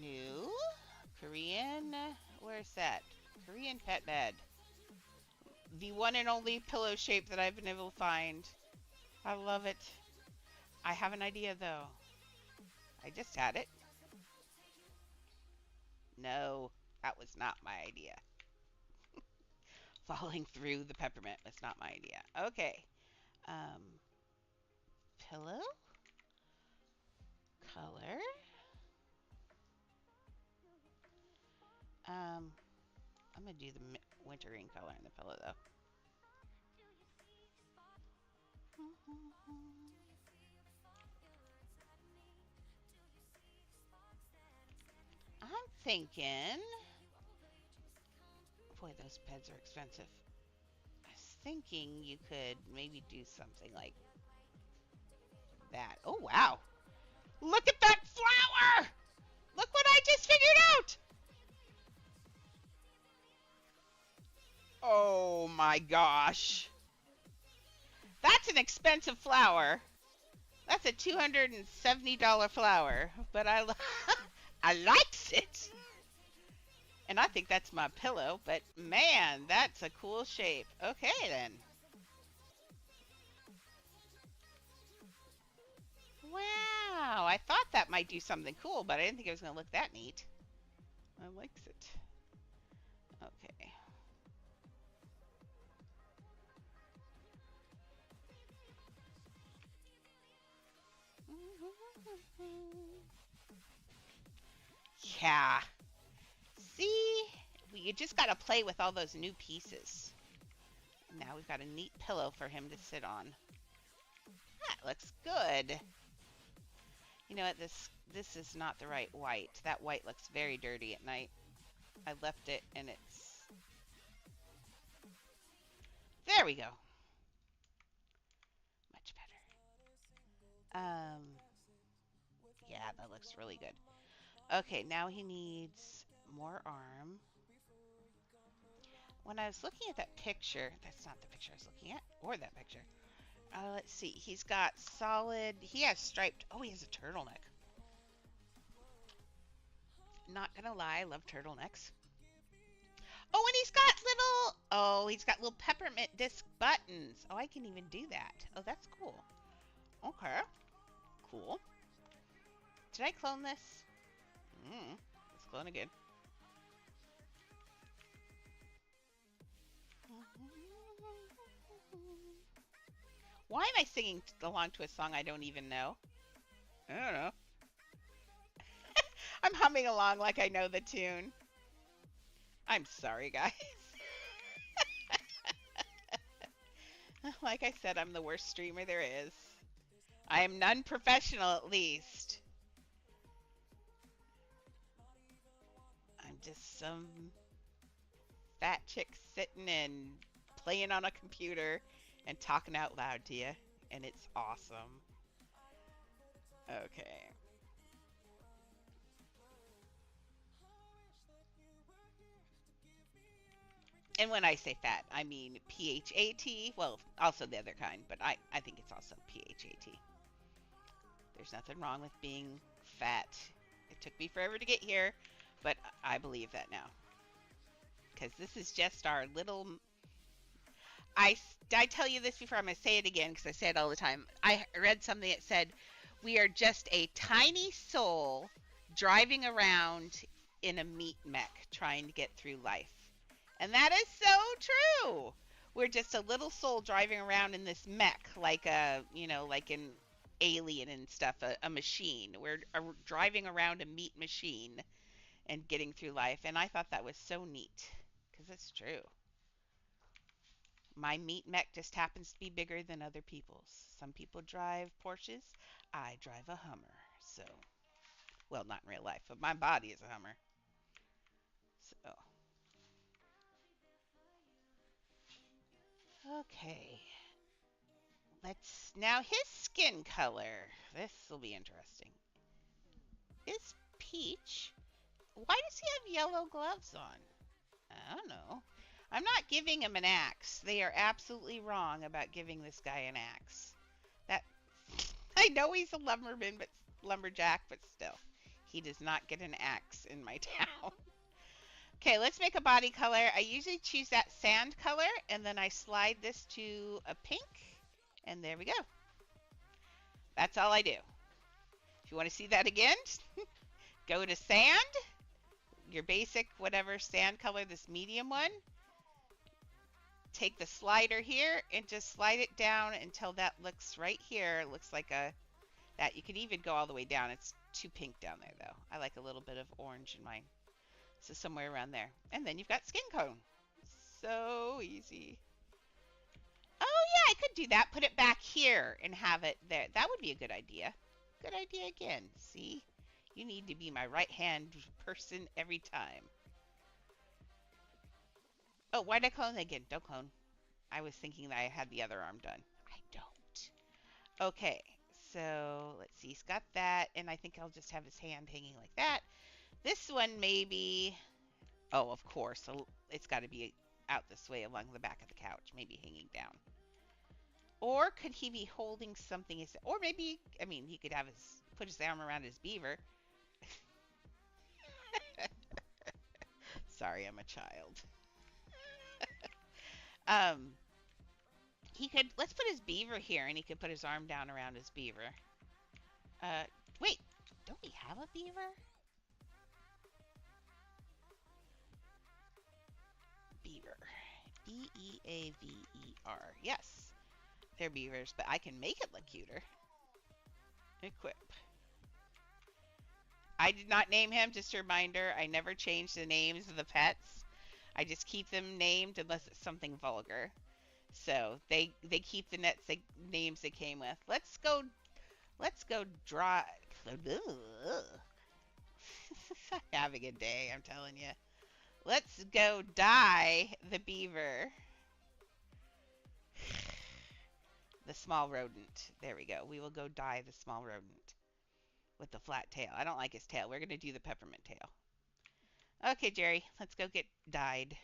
New. Korean. Where's that? Korean pet bed. The one and only pillow shape that I've been able to find. I love it. I have an idea though. I just had it. No, that was not my idea. Falling through the peppermint was not my idea. Okay. Um, pillow. Color. I'm gonna do the wintering color in the pillow though. I'm thinking. Boy, those beds are expensive. I was thinking you could maybe do something like that. Oh wow! Look at that flower! Look what I just figured out! Oh my gosh. That's an expensive flower. That's a $270 flower, but I likes it. And I think that's my pillow, but man, that's a cool shape. Okay then. Wow, I thought that might do something cool, but I didn't think it was going to look that neat. I likes it. Okay. Yeah. See? You just got to play with all those new pieces. Now we've got a neat pillow for him to sit on. That looks good. You know what? This is not the right white. That white looks very dirty at night. I left it and it's... There we go. Much better. Yeah, that looks really good. Okay, now he needs more arm. When I was looking at that picture, that's not the picture I was looking at, or that picture. Let's see. He's got solid. He has striped. Oh, he has a turtleneck. Not gonna lie, I love turtlenecks. Oh, and he's got little. Oh, he's got little peppermint disc buttons. Oh, I can even do that. Oh, that's cool. Okay. Cool. Did I clone this? Let's clone again. Why am I singing along to a song I don't even know? I don't know. I'm humming along like I know the tune. I'm sorry, guys. Like I said, I'm the worst streamer there is. I am non-professional at least. I'm just some fat chick sitting and playing on a computer and talking out loud to you, and it's awesome. Okay. And when I say fat, I mean PHAT. Well, also the other kind, but I think it's also PHAT. There's nothing wrong with being fat. It took me forever to get here, but I believe that now. Because this is just our little... I tell you this before, I'm going to say it again because I say it all the time. I read something that said, we are just a tiny soul driving around in a meat mech trying to get through life. And that is so true. We're just a little soul driving around in this mech, like like in Alien and stuff, a machine. We're driving around a meat machine and getting through life. And I thought that was so neat because it's true. My meat mech just happens to be bigger than other people's. Some people drive Porsches. I drive a Hummer. So, well, not in real life, but my body is a Hummer. So, okay. Let's now his skin color. This will be interesting. Is peach. Why does he have yellow gloves on? I don't know. I'm not giving him an axe. They are absolutely wrong about giving this guy an axe. That I know he's a lumberjack, but still, he does not get an axe in my town. Okay, let's make a body color. I usually choose that sand color, and then I slide this to a pink, and there we go. That's all I do. If you want to see that again, go to sand, your basic whatever sand color, this medium one. Take the slider here and just slide it down until that looks right here. It looks like that. You could even go all the way down. It's too pink down there though. I like a little bit of orange in mine. So somewhere around there. And then you've got skin tone. So easy. Oh yeah, I could do that. Put it back here and have it there. That would be a good idea. Good idea again. See? You need to be my right hand person every time. Oh, why did I clone again? Don't clone. I was thinking that I had the other arm done. I don't. Okay, so let's see. He's got that, and I think I'll just have his hand hanging like that. This one maybe. Oh, of course. It's got to be out this way along the back of the couch, maybe hanging down. Or could he be holding something? Or maybe, I mean, he could have put his arm around his beaver. Sorry, I'm a child. He could, let's put his beaver here, and he could put his arm down around his beaver. Wait, don't we have a beaver? Beaver. Beaver. Yes, they're beavers, but I can make it look cuter. Equip. I did not name him, just a reminder. I never change the names of the pets. I just keep them named unless it's something vulgar. So they keep the names they came with. Let's go draw. Having a day, I'm telling you. Let's go dye the beaver. The small rodent. There we go. We will go dye the small rodent with the flat tail. I don't like his tail. We're going to do the peppermint tail. Okay, Jerry. Let's go get dyed.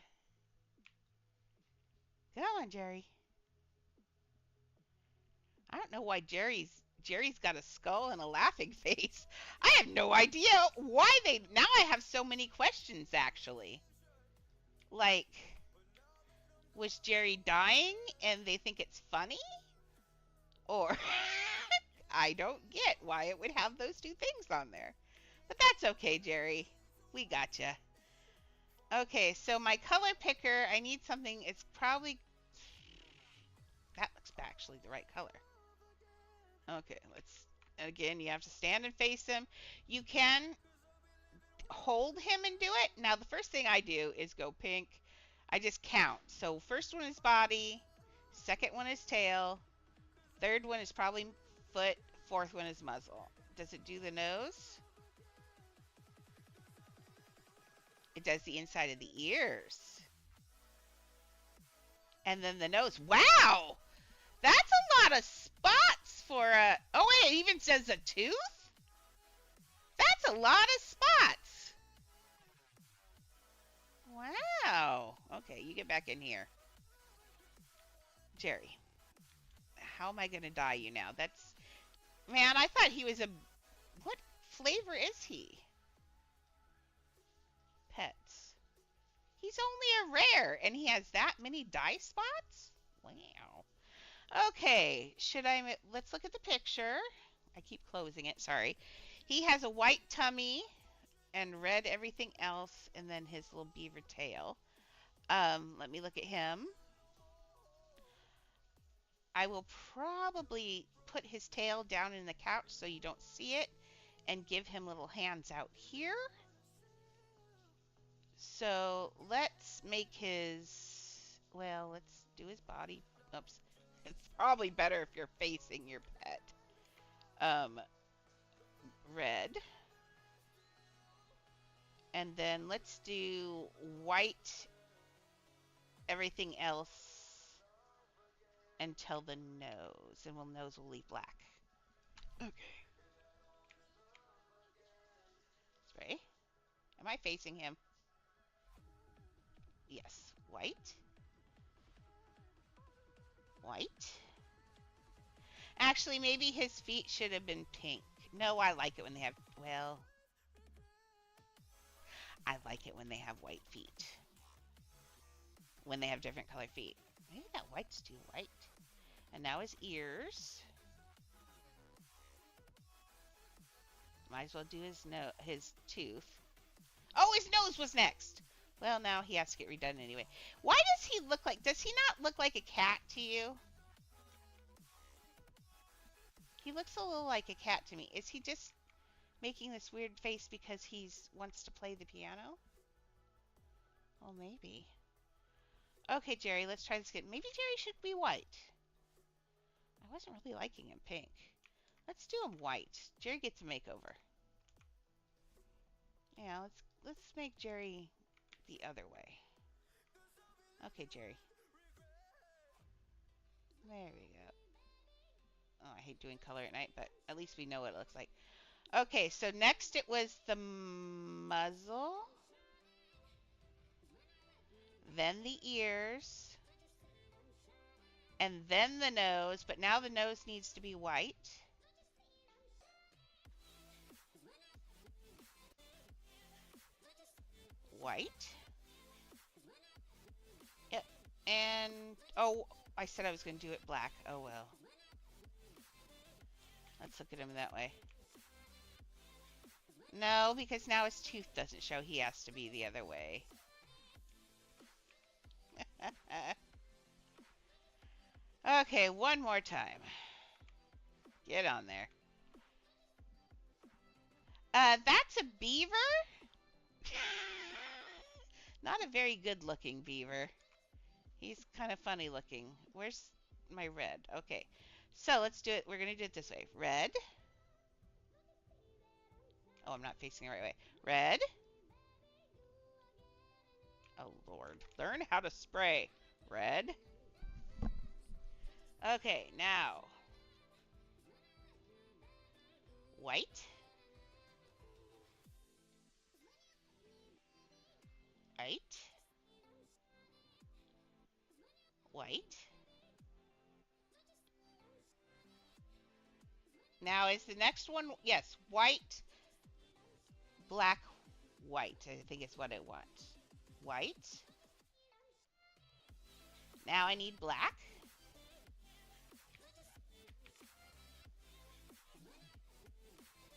Go on, Jerry. I don't know why Jerry's got a skull and a laughing face. I have no idea why now I have so many questions actually. Like, was Jerry dying and they think it's funny? Or I don't get why it would have those two things on there. But that's okay, Jerry. We gotcha. Okay, so my color picker, I need something, it's probably, that looks actually the right color. Okay, again, you have to stand and face him. You can hold him and do it. Now, the first thing I do is go pink. I just count. So, first one is body, second one is tail, third one is probably foot, fourth one is muzzle. Does it do the nose? It does the inside of the ears. And then the nose. Wow! That's a lot of spots for a... Oh, wait, it even says a tooth? That's a lot of spots. Wow. Okay, you get back in here. Jerry, how am I going to dye you now? That's... Man, I thought he was a... What flavor is he? Pets. He's only a rare, and he has that many dye spots? Wow. Okay, let's look at the picture. I keep closing it, sorry. He has a white tummy, and red everything else, and then his little beaver tail. Let me look at him. I will probably put his tail down in the couch so you don't see it, and give him little hands out here. So let's make his, well, let's do his body. Oops. It's probably better if you're facing your pet. Um, red. And then let's do white everything else until the nose. And nose will leave black. Okay. Spray. Am I facing him? Yes. White. White. Actually, maybe his feet should have been pink. No, I like it when they have, well, I like it when they have white feet. When they have different color feet. Maybe that white's too white. And now his ears. Might as well do his tooth. Oh, his nose was next. Well, now he has to get redone anyway. Why does he look like, does he not look like a cat to you? He looks a little like a cat to me. Is he just making this weird face because he wants to play the piano? Well, maybe. Okay, Jerry, let's try this again. Maybe Jerry should be white. I wasn't really liking him pink. Let's do him white. Jerry gets a makeover. Yeah, let's make Jerry the other way. Okay, Jerry. There we go. Oh, I hate doing color at night, but at least we know what it looks like. Okay, so next it was the muzzle. Then the ears. And then the nose, but now the nose needs to be white. White. Yep. And, oh, I said I was going to do it black. Oh, well. Let's look at him that way. No, because now his tooth doesn't show. He has to be the other way. Okay, one more time. Get on there. That's a beaver? Not a very good looking beaver. He's kind of funny looking. Where's my red? Okay. So let's do it. We're going to do it this way. Red. Oh, I'm not facing the right way. Red. Oh, Lord. Learn how to spray. Red. Okay, now. White. White. White. Now is the next one, yes, white, black, white. I think it's what I want. White. Now I need black.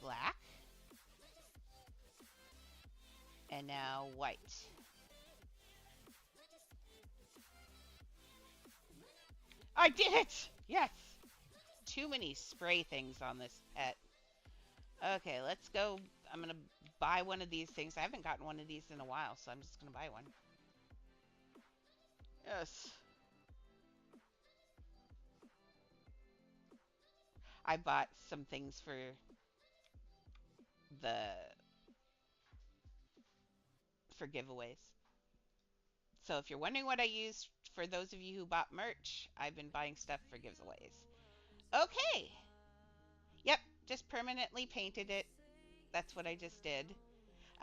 Black. And now white. I did it! Yes! Too many spray things on this pet. Okay, let's go. I'm going to buy one of these things. I haven't gotten one of these in a while, so I'm just going to buy one. Yes. I bought some things for giveaways. So if you're wondering what I use, for those of you who bought merch, I've been buying stuff for giveaways. Okay. Yep, just permanently painted it. That's what I just did.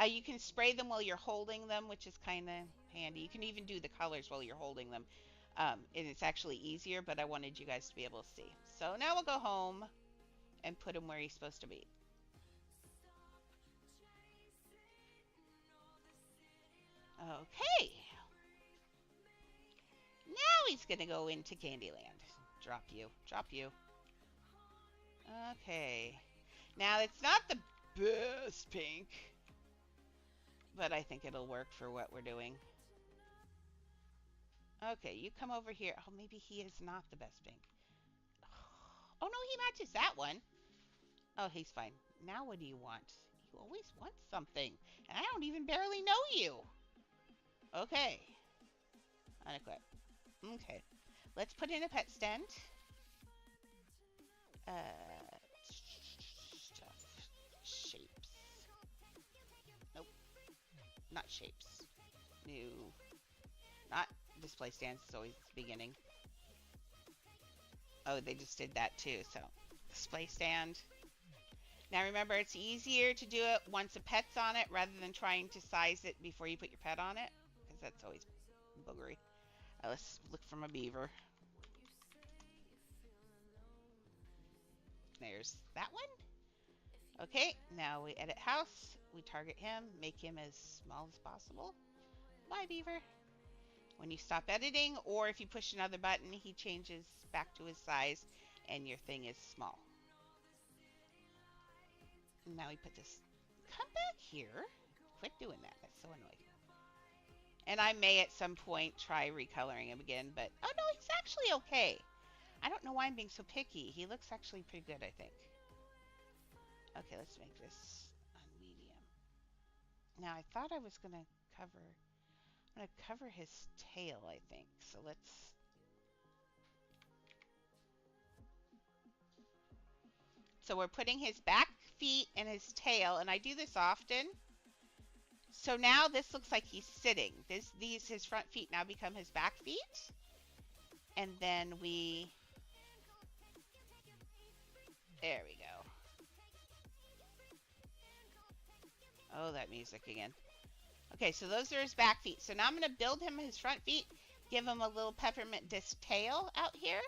You can spray them while you're holding them, which is kind of handy. You can even do the colors while you're holding them. And it's actually easier, but I wanted you guys to be able to see. So now we'll go home and put him where he's supposed to be. Okay. Now he's going to go into Candyland. Drop you. Drop you. Okay. Now, it's not the best pink. but I think it'll work for what we're doing. Okay, you come over here. Oh, maybe he is not the best pink. Oh no, he matches that one. Oh, he's fine. Now what do you want? You always want something, and I don't even barely know you. Okay, unequip. Okay, let's put in a pet stand. Stuff. Shapes. Nope, not shapes. New. Not display stands, it's always the beginning. Oh, they just did that too, so display stand. Now remember, it's easier to do it once a pet's on it rather than trying to size it before you put your pet on it, because that's always boogery. Let's look for my beaver. There's that one. Okay, now we edit house. We target him, make him as small as possible. Bye, beaver. When you stop editing, or if you push another button, he changes back to his size and your thing is small. And now we put this. Come back here. Quit doing that. That's so annoying. And I may at some point try recoloring him again, but oh no, he's actually okay. I don't know why I'm being so picky. He looks actually pretty good, I think. Okay, let's make this on medium. Now I thought I was gonna cover his tail, I think. So let's. So we're putting his back feet and his tail, and I do this often. So now this looks like he's sitting. His front feet now become his back feet. And then there we go. Oh, that music again. Okay, so those are his back feet. So now I'm going to build him his front feet, give him a little peppermint disc tail out here.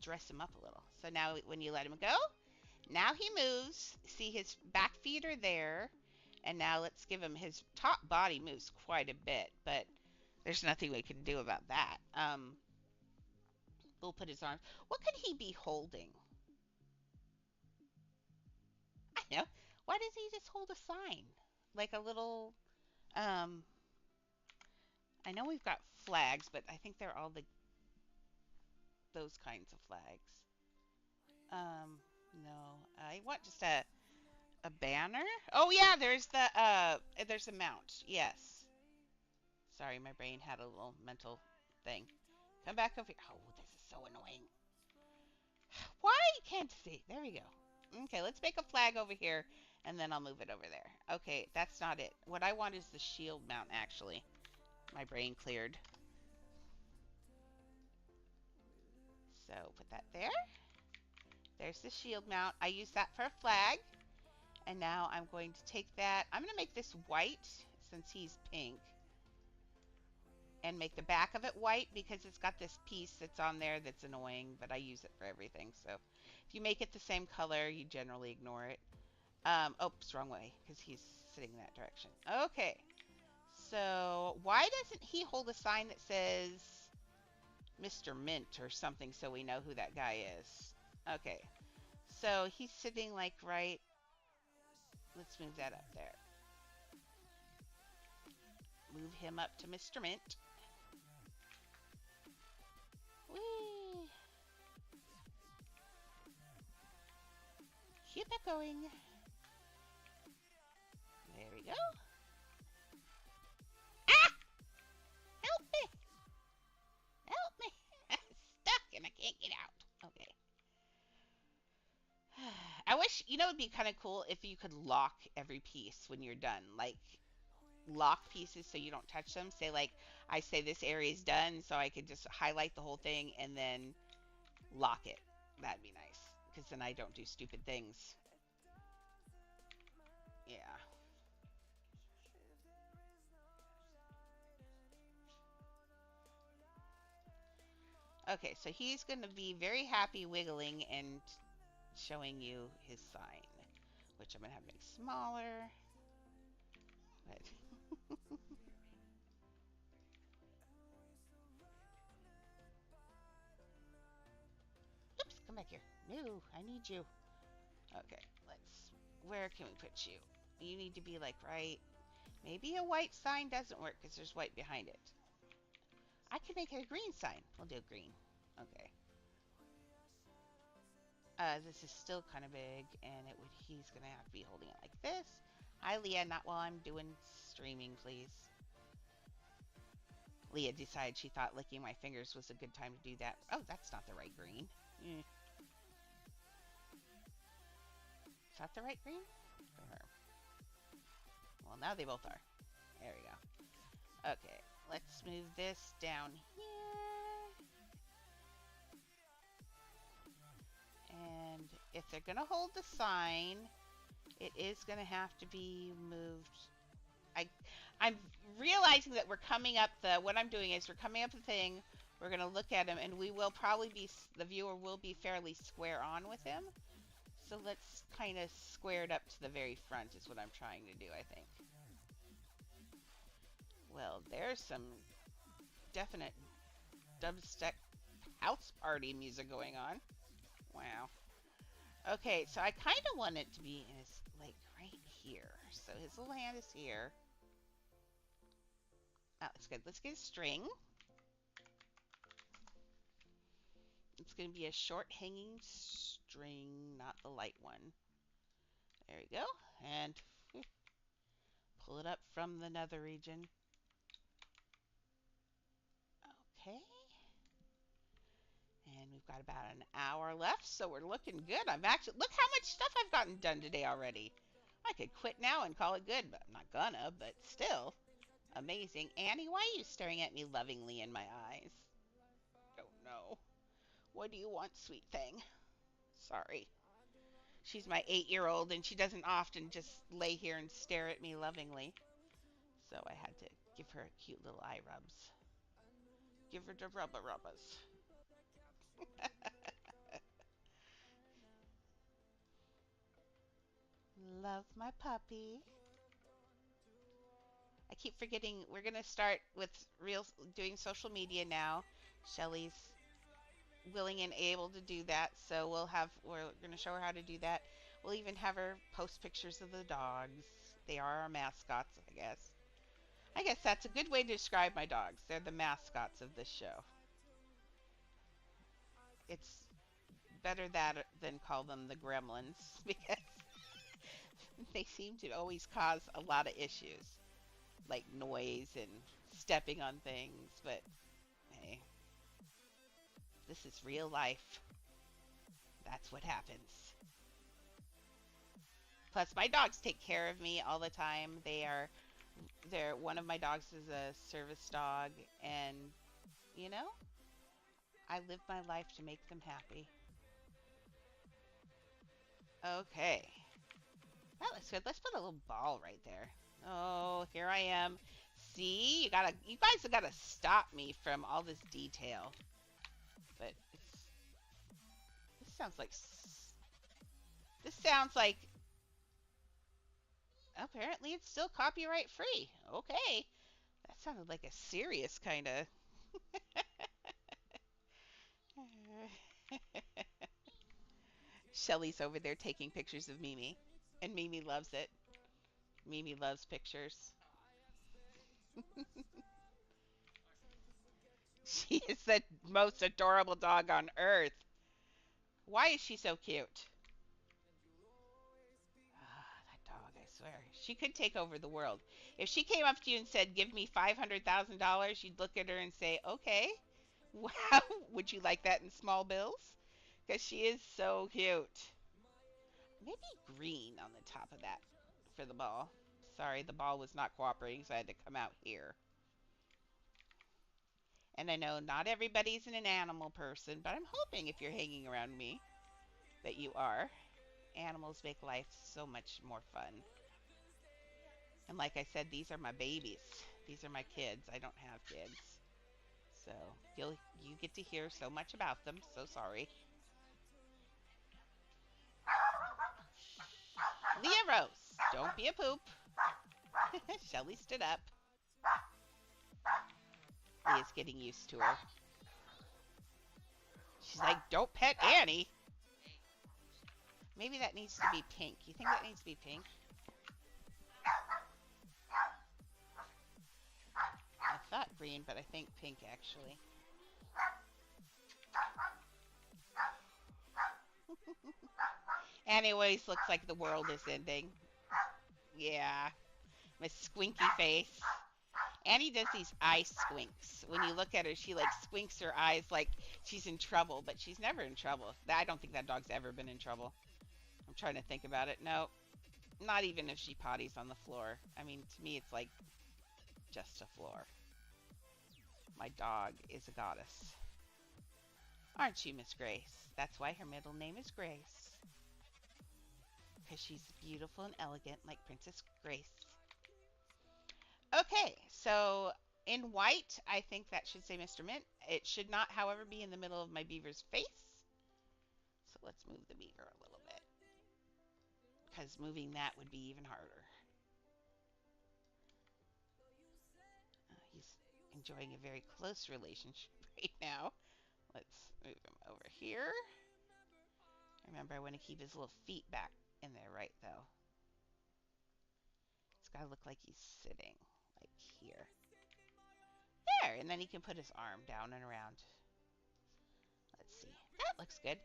Dress him up a little. So now when you let him go, now he moves. See, his back feet are there. And now let's give him his top body moves quite a bit, but there's nothing we can do about that. We'll put his arms. What could he be holding? I know. Why does he just hold a sign? Like a little, I know we've got flags, but I think they're all those kinds of flags. No, I want just a banner. Oh yeah, there's a mount. Yes. Sorry, my brain had a little mental thing. Come back over here. Oh, this is so annoying. Why can't see? There we go. Okay, let's make a flag over here, and then I'll move it over there. Okay, that's not it. What I want is the shield mount, actually. My brain cleared. So put that there. There's the shield mount. I use that for a flag. And now I'm going to take that. I'm going to make this white since he's pink. And make the back of it white because it's got this piece that's on there that's annoying, but I use it for everything. So if you make it the same color, you generally ignore it. Oops, wrong way because he's sitting that direction. Okay. So why doesn't he hold a sign that says Mr. Mint or something so we know who that guy is? Okay. So he's sitting like right. Let's move that up there. Move him up to Mr. Mint. Whee! Keep it going. There we go. Ah! Help me! Help me! I'm stuck and I can't get out. Okay. I wish, it would be kind of cool if you could lock every piece when you're done. Like, lock pieces so you don't touch them. Say, like, I say this area is done, so I could just highlight the whole thing and then lock it. That'd be nice. Because then I don't do stupid things. Yeah. Okay, so he's going to be very happy wiggling and showing you his sign, which I'm going to have to make smaller. But oops, come back here. No, I need you. Okay, let's Where can we put you? You need to be like right. Maybe a white sign doesn't work because there's white behind it. I could make it a green sign. We'll do green. Okay. This is still kind of big, and he's gonna have to be holding it like this. Hi, Leah. Not while I'm doing streaming, please. Leah decided she thought licking my fingers was a good time to do that. Oh, that's not the right green. Is that the right green? Well, now they both are. There we go. Okay, let's move this down here. And if they're going to hold the sign, it is going to have to be moved. I'm realizing that we're coming up what I'm doing is we're coming up the thing, we're going to look at him, and we will probably be, the viewer will be fairly square on with him. So let's kind of square it up to the very front is what I'm trying to do, I think. Well, there's some definite dubstep house party music going on. Wow. Okay, so I kind of want it to be in his, like, right here. So his little hand is here. Oh, that's good. Let's get a string. It's going to be a short hanging string, not the light one. There we go. And pull it up from the nether region. Okay. And we've got about an hour left, so we're looking good. Look how much stuff I've gotten done today already. I could quit now and call it good, but I'm not gonna, but still. Amazing. Annie, why are you staring at me lovingly in my eyes? Don't know. What do you want, sweet thing? Sorry. She's my 8-year-old, and she doesn't often just lay here and stare at me lovingly. So I had to give her cute little eye rubs. Give her the rubba-rubbas. Love my puppy. I keep forgetting we're going to start with doing social media now. Shelly's willing and able to do that, so we're going to show her how to do that. We'll even have her post pictures of the dogs. They are our mascots, I guess. I guess that's a good way to describe my dogs. They're the mascots of this show. It's better that than call them the gremlins because they seem to always cause a lot of issues, like noise and stepping on things, but hey, this is real life. That's what happens. Plus, my dogs take care of me all the time. One of my dogs is a service dog, and you know, I live my life to make them happy. Okay. That looks good. Let's put a little ball right there. Oh, here I am. See, you guys have gotta stop me from all this detail. But this sounds like, apparently it's still copyright free. Okay. That sounded like a serious kind of. Shelly's over there taking pictures of Mimi, and Mimi loves it. Mimi loves pictures. She is the most adorable dog on earth. Why is she so cute? Ah, that dog, I swear. She could take over the world. If she came up to you and said, give me $500,000, you'd look at her and say, okay. Wow, would you like that in small bills? Because she is so cute. Maybe green on the top of that for the ball. Sorry, the ball was not cooperating, so I had to come out here. And I know not everybody's an animal person, but I'm hoping if you're hanging around me that you are. Animals make life so much more fun. And like I said, these are my babies. These are my kids. I don't have kids. So you get to hear so much about them. So sorry. Leah Rose, don't be a poop. Shelly stood up. Leah's getting used to her. She's like, don't pet Annie. Maybe that needs to be pink. You think that needs to be pink? I thought green, but I think pink actually. Anyways, looks like the world is ending. Yeah, my squinky face. Annie does these eye squinks. When you look at her, she like squinks her eyes like she's in trouble, but she's never in trouble. I don't think that dog's ever been in trouble. I'm trying to think about it. No, not even if she potties on the floor. I mean, to me, it's like just a floor. My dog is a goddess. Aren't you, Miss Grace? That's why her middle name is Grace. Because she's beautiful and elegant like Princess Grace. Okay, so in white, I think that should say Mr. Mint. It should not, however, be in the middle of my beaver's face. So let's move the beaver a little bit. Because moving that would be even harder. He's enjoying a very close relationship right now. Let's move him over here. Remember, I want to keep his little feet back in there right, though. It's got to look like he's sitting, like here. There, and then he can put his arm down and around. Let's see. That looks good.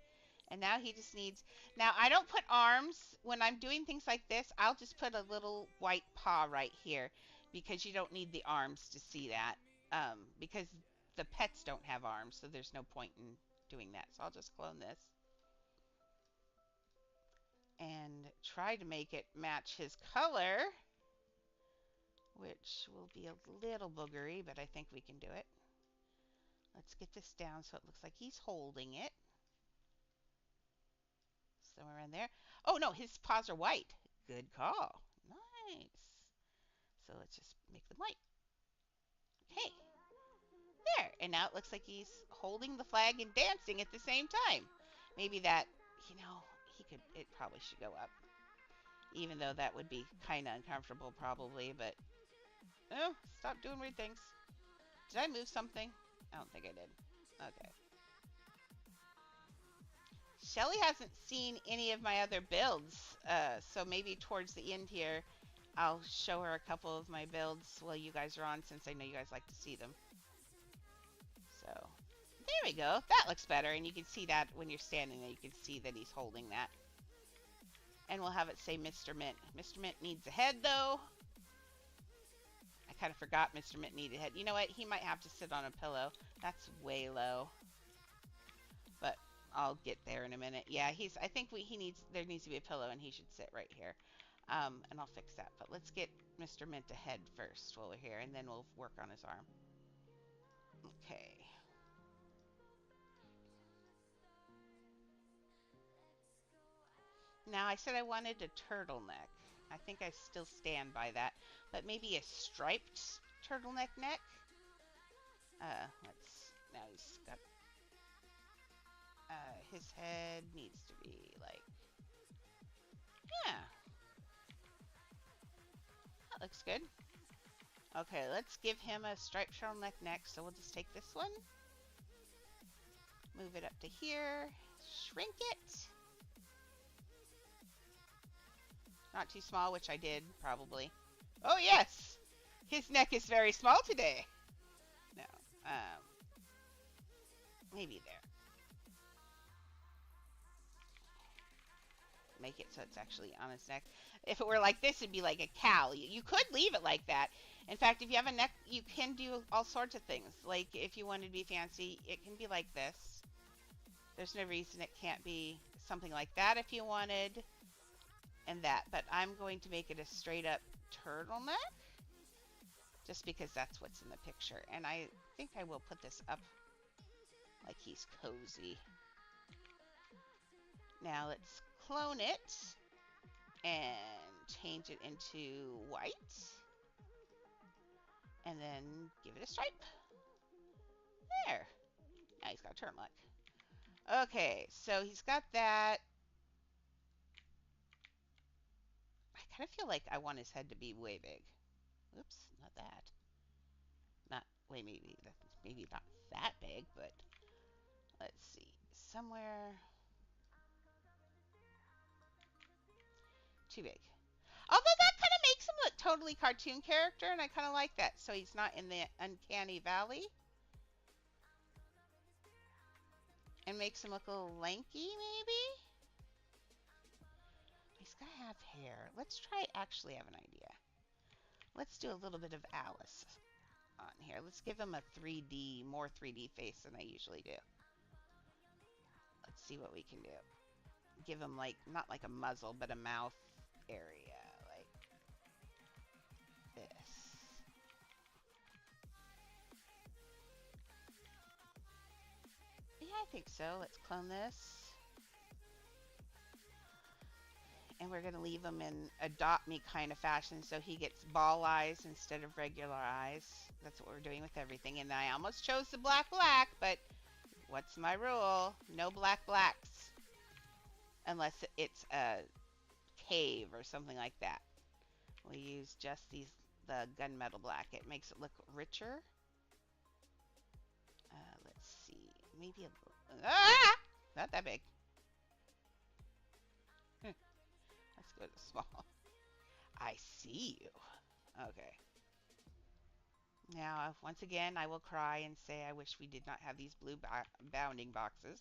And now he just needs... Now, I don't put arms. When I'm doing things like this, I'll just put a little white paw right here because you don't need the arms to see that. Because the pets don't have arms, so there's no point in doing that. So I'll just clone this. And try to make it match his color, which will be a little boogery, but I think we can do it. Let's get this down so it looks like he's holding it. Somewhere in there. Oh, no, his paws are white. Good call. Nice. So let's just make them white. Okay. There. And now it looks like he's holding the flag and dancing at the same time. Maybe that, it probably should go up. Even though that would be kind of uncomfortable probably, but... Oh, stop doing weird things. Did I move something? I don't think I did. Okay. Shelly hasn't seen any of my other builds, so maybe towards the end here, I'll show her a couple of my builds while you guys are on, since I know you guys like to see them. So, there we go. That looks better, and you can see that when you're standing there, you can see that he's holding that. And we'll have it say Mr. Mint. Mr. Mint needs a head, though. I kind of forgot Mr. Mint needed a head. You know what? He might have to sit on a pillow. That's way low. But I'll get there in a minute. Yeah, I think there needs to be a pillow, and he should sit right here. And I'll fix that. But let's get Mr. Mint a head first while we're here, and then we'll work on his arm. Okay. Now, I said I wanted a turtleneck. I think I still stand by that. But maybe a striped turtleneck neck? Now he's got... his head needs to be like... Yeah. That looks good. Okay, let's give him a striped turtleneck neck. So we'll just take this one. Move it up to here. Shrink it. Not too small, which I did, probably. Oh, yes! His neck is very small today. No. Maybe there. Make it so it's actually on his neck. If it were like this, it'd be like a cowl. You could leave it like that. In fact, if you have a neck, you can do all sorts of things. Like, if you wanted to be fancy, it can be like this. There's no reason it can't be something like that if you wanted. And that, but I'm going to make it a straight up turtleneck just because that's what's in the picture, and I think I will put this up like he's cozy. Now let's clone it and change it into white and then give it a stripe. There. Now he's got a turtleneck. Okay, so he's got that. I kind of feel like I want his head to be way big. Oops, not that. Not, wait, maybe not that big, but let's see. Somewhere. Too big. Although that kind of makes him look totally cartoon character, and I kind of like that. So he's not in the uncanny valley. And makes him look a little lanky, maybe? He's got to have hair. Let's try, actually have an idea. Let's do a little bit of Alice on here. Let's give him a 3D, more 3D face than I usually do. Let's see what we can do. Give him like, not like a muzzle, but a mouth area, like this. Yeah, I think so. Let's clone this. And we're going to leave him in Adopt Me kind of fashion so he gets ball eyes instead of regular eyes. That's what we're doing with everything. And I almost chose the black, but what's my rule? No black blacks. Unless it's a cave or something like that. We use just the gunmetal black. It makes it look richer. Let's see. Maybe not that big. Let's go to small. I see you. Okay. Now, once again, I will cry and say I wish we did not have these blue bounding boxes.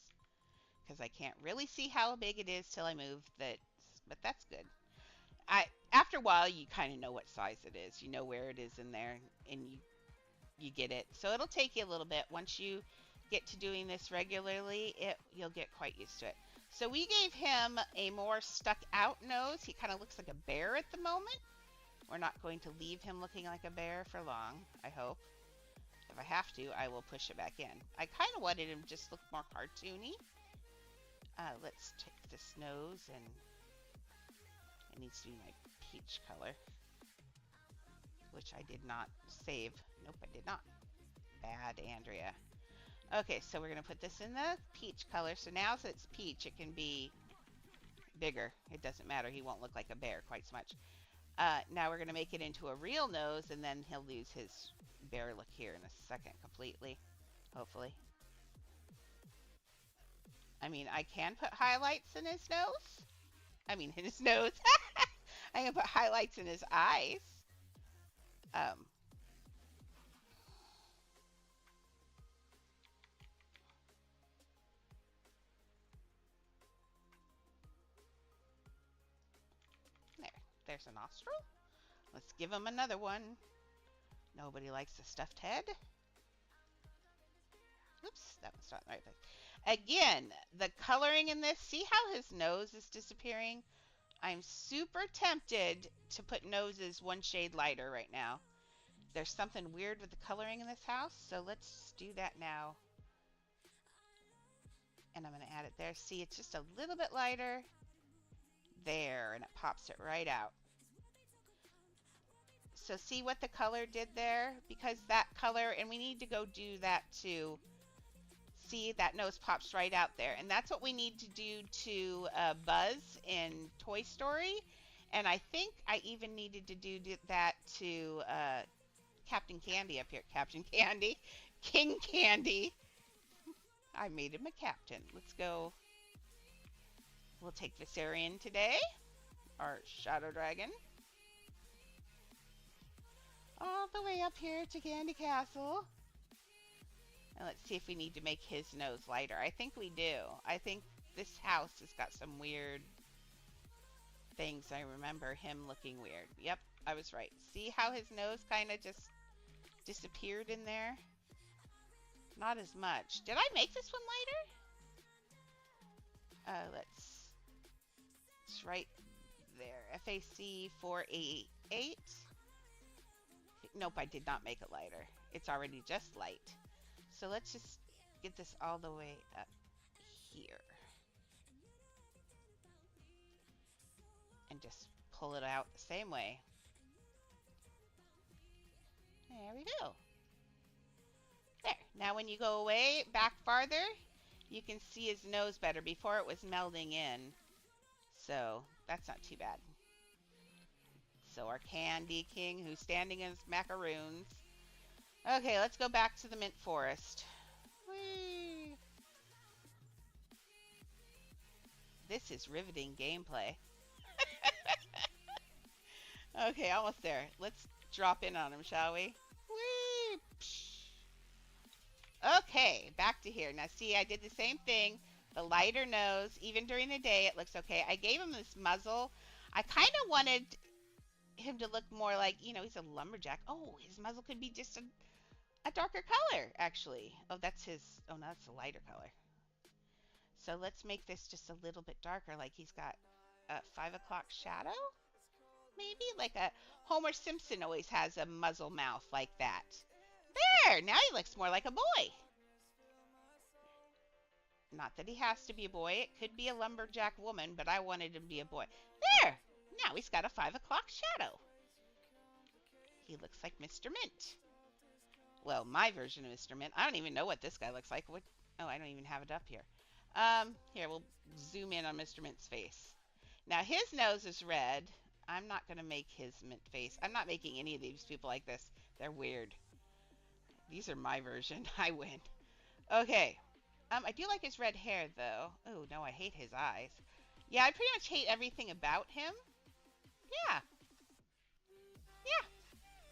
Because I can't really see how big it is till I move that. But that's good. After a while, you kind of know what size it is. You know where it is in there, and you get it. So it'll take you a little bit. Once you get to doing this regularly, you'll get quite used to it. So we gave him a more stuck out nose. He kind of looks like a bear at the moment. We're not going to leave him looking like a bear for long, I hope. If I have to, I will push it back in. I kind of wanted him to just look more cartoony. Let's take this nose, and it needs to be my peach color, which I did not save. Nope, I did not. Bad, Andrea. Okay, so we're going to put this in the peach color. So now that it's peach, it can be bigger. It doesn't matter. He won't look like a bear quite so much. Now we're going to make it into a real nose, and then he'll lose his bear look here in a second completely, hopefully. I mean, I can put highlights in his nose. I mean, in his nose. I can put highlights in his eyes. There's a nostril. Let's give him another one. Nobody likes a stuffed head. Oops, that one's not in the right place. Again, the coloring in this, see how his nose is disappearing? I'm super tempted to put noses one shade lighter right now. There's something weird with the coloring in this house, so let's do that now. And I'm going to add it there. See, it's just a little bit lighter. There, and it pops it right out. So see what the color did there? Because that color, and we need to go do that too. See, that nose pops right out there. And that's what we need to do to Buzz in Toy Story. And I think I even needed to do that to Captain Candy up here. Captain Candy. King Candy. I made him a captain. Let's go. We'll take Viserion today. Our Shadow Dragon. All the way up here to Candy Castle. And let's see if we need to make his nose lighter. I think we do. I think this house has got some weird things. I remember him looking weird. Yep, I was right. See how his nose kind of just disappeared in there? Not as much. Did I make this one lighter? It's right there. FAC 488. Nope, I did not make it lighter. It's already just light. So let's just get this all the way up here. And just pull it out the same way. There we go. There. Now when you go away, back farther, you can see his nose better. Before it was melding in. So that's not too bad. So our Candy King, who's standing in his macaroons. Okay, let's go back to the Mint Forest. Whee! This is riveting gameplay. Okay, almost there. Let's drop in on him, shall we? Whee! Psh. Okay, back to here. Now, see, I did the same thing. The lighter nose, even during the day, it looks okay. I gave him this muzzle. I kind of wanted him to look more like, he's a lumberjack. Oh, his muzzle could be just a darker color, actually. Oh, that's his. Oh, no, that's a lighter color. So let's make this just a little bit darker, like he's got a 5 o'clock shadow, maybe? Like a Homer Simpson always has a muzzle mouth like that. There, now he looks more like a boy. Not that he has to be a boy. It could be a lumberjack woman, but I wanted him to be a boy. There, now he's got a 5 o'clock shadow. He looks like Mr. Mint. Well, my version of Mr. Mint. I don't even know what this guy looks like. What? Oh, I don't even have it up here. Here, we'll zoom in on Mr. Mint's face. Now, his nose is red. I'm not going to make his mint face. I'm not making any of these people like this. They're weird. These are my version. I win. Okay. I do like his red hair, though. Oh, no, I hate his eyes. Yeah, I pretty much hate everything about him. Yeah. Yeah.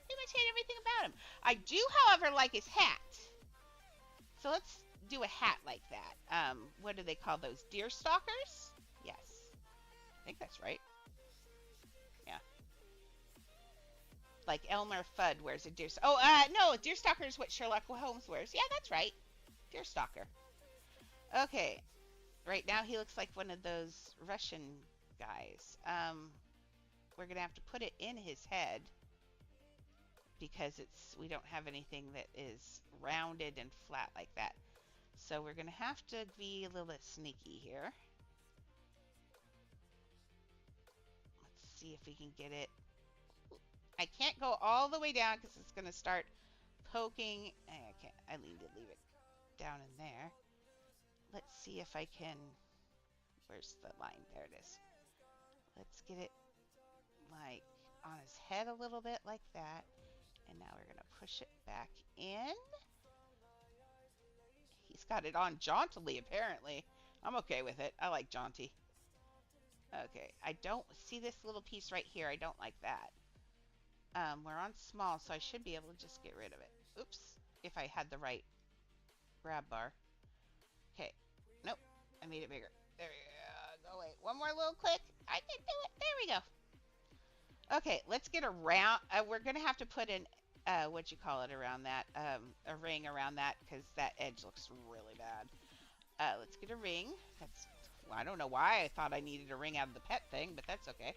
Pretty much hate everything about him. I do, however, like his hat. So let's do a hat like that. What do they call those? Deer stalkers? Yes. I think that's right. Yeah. Like Elmer Fudd wears a deer. Oh, no, deer stalker is what Sherlock Holmes wears. Yeah, that's right. Deer stalker. Okay. Right now he looks like one of those Russian guys. We're gonna have to put it in his head because we don't have anything that is rounded and flat like that. So we're gonna have to be a little bit sneaky here. Let's see if we can get it. I can't go all the way down because it's gonna start poking. I can't. I need to leave it down in there. Let's see if I can. Where's the line? There it is. Let's get it like on his head a little bit like that. And now we're gonna push it back in. He's got it on jauntily, apparently. I'm okay with it. I like jaunty. Okay, I don't see this little piece right here. I don't like that. We're on small, so I should be able to just get rid of it. Oops, if I had the right grab bar. Okay, nope, I made it bigger. There we go. Go away. One more little click. I can do it. There we go. Okay, let's get around. We're gonna have to put in what you call it around that, a ring around that because that edge looks really bad. Let's get a ring. Well, I don't know why I thought I needed a ring out of the pet thing, but that's okay.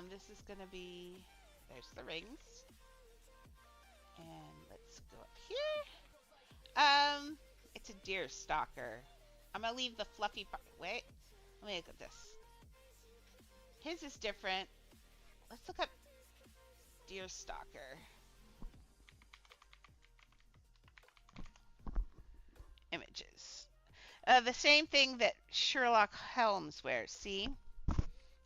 This is gonna be. There's the rings. And let's go up here. It's a deer stalker. I'm gonna leave the fluffy part. Wait, let me look at this. His is different. Let's look up deer stalker. Images. The same thing that Sherlock Holmes wears. See?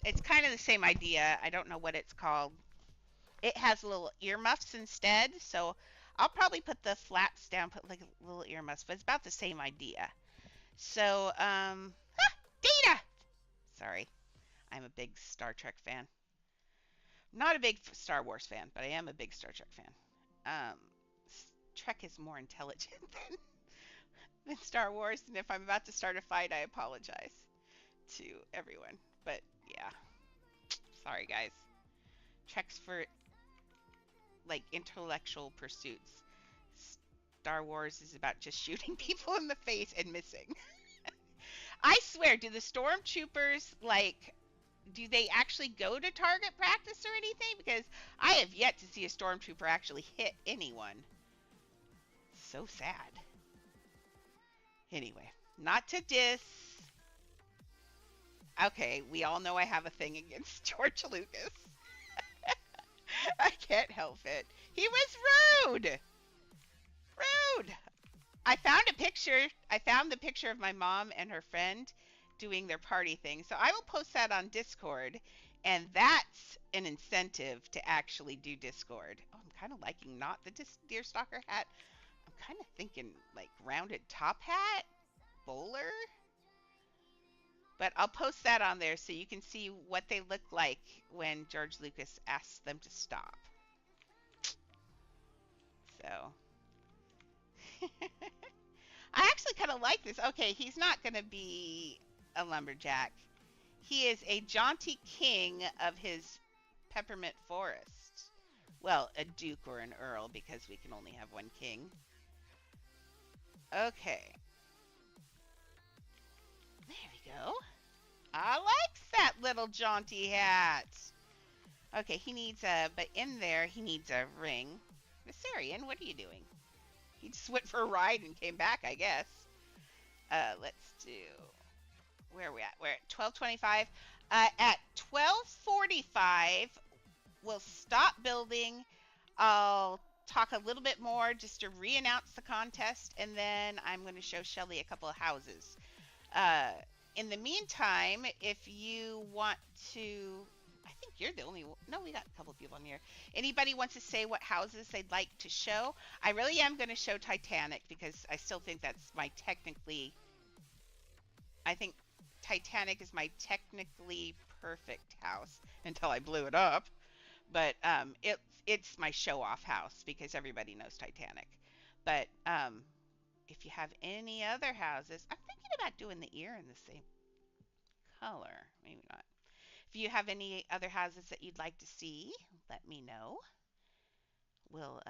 It's kind of the same idea. I don't know what it's called. It has little earmuffs instead, so I'll probably put the flats down, put like little earmuffs, but it's about the same idea. So, Data! Sorry, I'm a big Star Trek fan. Not a big Star Wars fan, but I am a big Star Trek fan. Um, Trek is more intelligent than Star Wars, and if I'm about to start a fight, I apologize to everyone. But yeah, sorry guys. Trek's for like intellectual pursuits. Star Wars is about just shooting people in the face and missing. I swear, do the stormtroopers do they actually go to target practice or anything? Because I have yet to see a stormtrooper actually hit anyone. So sad. Anyway, not to diss. Okay, we all know I have a thing against George Lucas. I can't help it. He was rude. Rude. I found a picture. I found the picture of my mom and her friend doing their party thing. So I will post that on Discord. And that's an incentive to actually do Discord. Oh, I'm kind of liking not the deerstalker hat. I'm kind of thinking like rounded top hat, bowler. But I'll post that on there so you can see what they look like when George Lucas asks them to stop. So I actually kind of like this. Okay, he's not going to be a lumberjack. He is a jaunty king of his peppermint forest. Well, a duke or an earl because we can only have one king. Okay. There we go. I like that little jaunty hat. Okay, he needs a, but in there he needs a ring. Viserion, what are you doing? He just went for a ride and came back, I guess. Let's do, where are we at? We're at 12:25. At 12:45, we'll stop building. I'll talk a little bit more just to re-announce the contest, and then I'm going to show Shelly a couple of houses. Uh, in the meantime, if you want to, I think you're the only one. No, we got a couple of people on here. Anybody wants to say what houses they'd like to show? I really am going to show Titanic because I still think that's my technically, I think Titanic is my technically perfect house until I blew it up. But it's my show off house because everybody knows Titanic. But if you have any other houses, I'm thinking about doing the ear in the same color. Maybe not. If you have any other houses that you'd like to see, let me know. We'll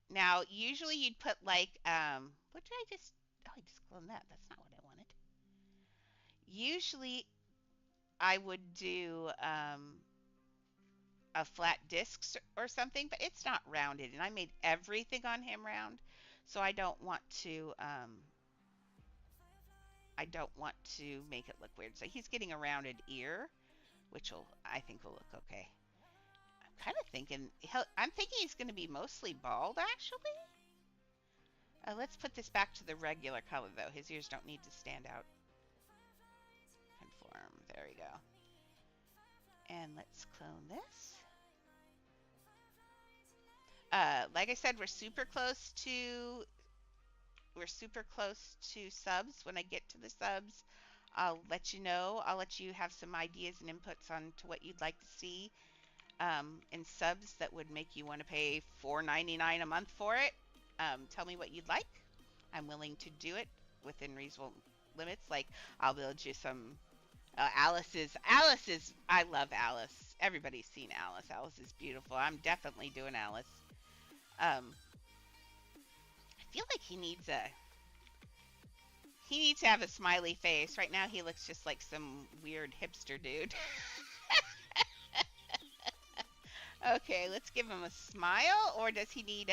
now usually you'd put like what did I just, oh, I just cloned that. That's not what I wanted. Usually I would do a flat disc or something, but it's not rounded, and I made everything on him round, so I don't want to make it look weird. So he's getting a rounded ear, which will, I think, will look okay. I'm kind of thinking I'm thinking he's going to be mostly bald, actually. Let's put this back to the regular color, though. His ears don't need to stand out. Conform. There we go. And let's clone this. Like I said, we're super close to subs. When I get to the subs, I'll let you know. I'll let you have some ideas and inputs on to what you'd like to see in subs that would make you want to pay $4.99 a month for it. Tell me what you'd like. I'm willing to do it within reasonable limits. Like I'll build you some Alice is I love Alice. Everybody's seen Alice. Alice is beautiful. I'm definitely doing Alice. I feel like he needs to have a smiley face. Right now he looks just like some weird hipster dude. Okay, let's give him a smile, or does he need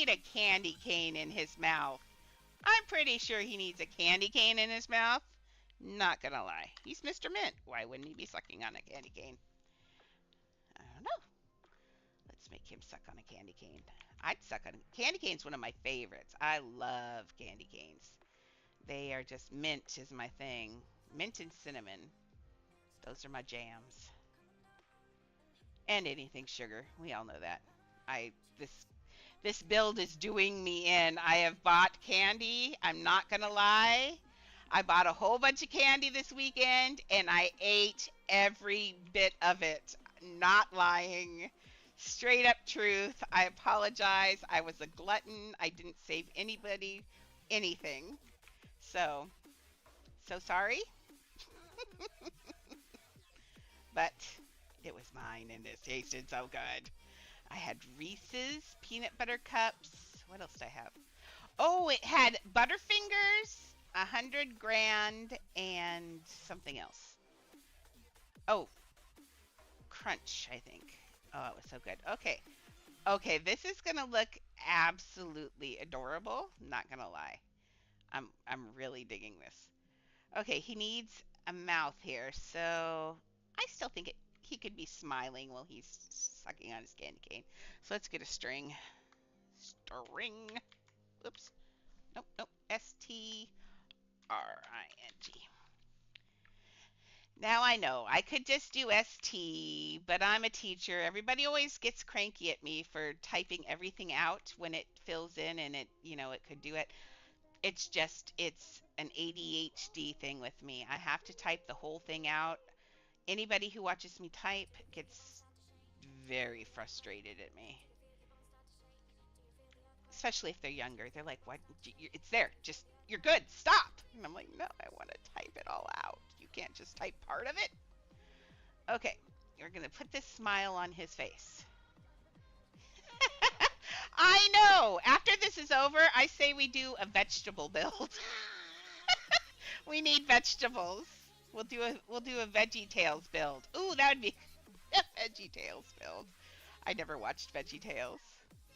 a candy cane in his mouth? I'm pretty sure he needs a candy cane in his mouth. Not gonna lie. He's Mr. Mint. Why wouldn't he be sucking on a candy cane? I don't know. Let's make him suck on a candy cane. I'd suck on candy cane's one of my favorites. I love candy canes. They are just, mint is my thing. Mint and cinnamon. Those are my jams. And anything sugar. We all know that. This build is doing me in. I have bought candy. I'm not gonna lie. I bought a whole bunch of candy this weekend and I ate every bit of it. Not lying. Straight up truth. I apologize. I was a glutton. I didn't save anybody anything. So sorry. But it was mine and it tasted so good. I had Reese's peanut butter cups. What else did I have? Oh, it had Butterfingers, 100 grand, and something else. Oh, Crunch, I think. Oh, it was so good. Okay, this is gonna look absolutely adorable. Not gonna lie. I'm really digging this. Okay, he needs a mouth here, so I still think he could be smiling while he's sucking on his candy cane. So let's get a string. String. Oops. Nope. STRING. Now I know I could just do ST, but I'm a teacher. Everybody always gets cranky at me for typing everything out when it fills in and it could do it. it's an ADHD thing with me. I have to type the whole thing out. Anybody who watches me type gets very frustrated at me, especially if they're younger. They're like, "What? It's there. Just you're good. Stop." And I'm like, "No, I want to type it all out. You can't just type part of it." Okay, you're gonna put this smile on his face. I know. After this is over, I say we do a vegetable build. We need vegetables. We'll do a Veggie Tales build. Ooh, that would be a Veggie Tales build. I never watched Veggie Tales.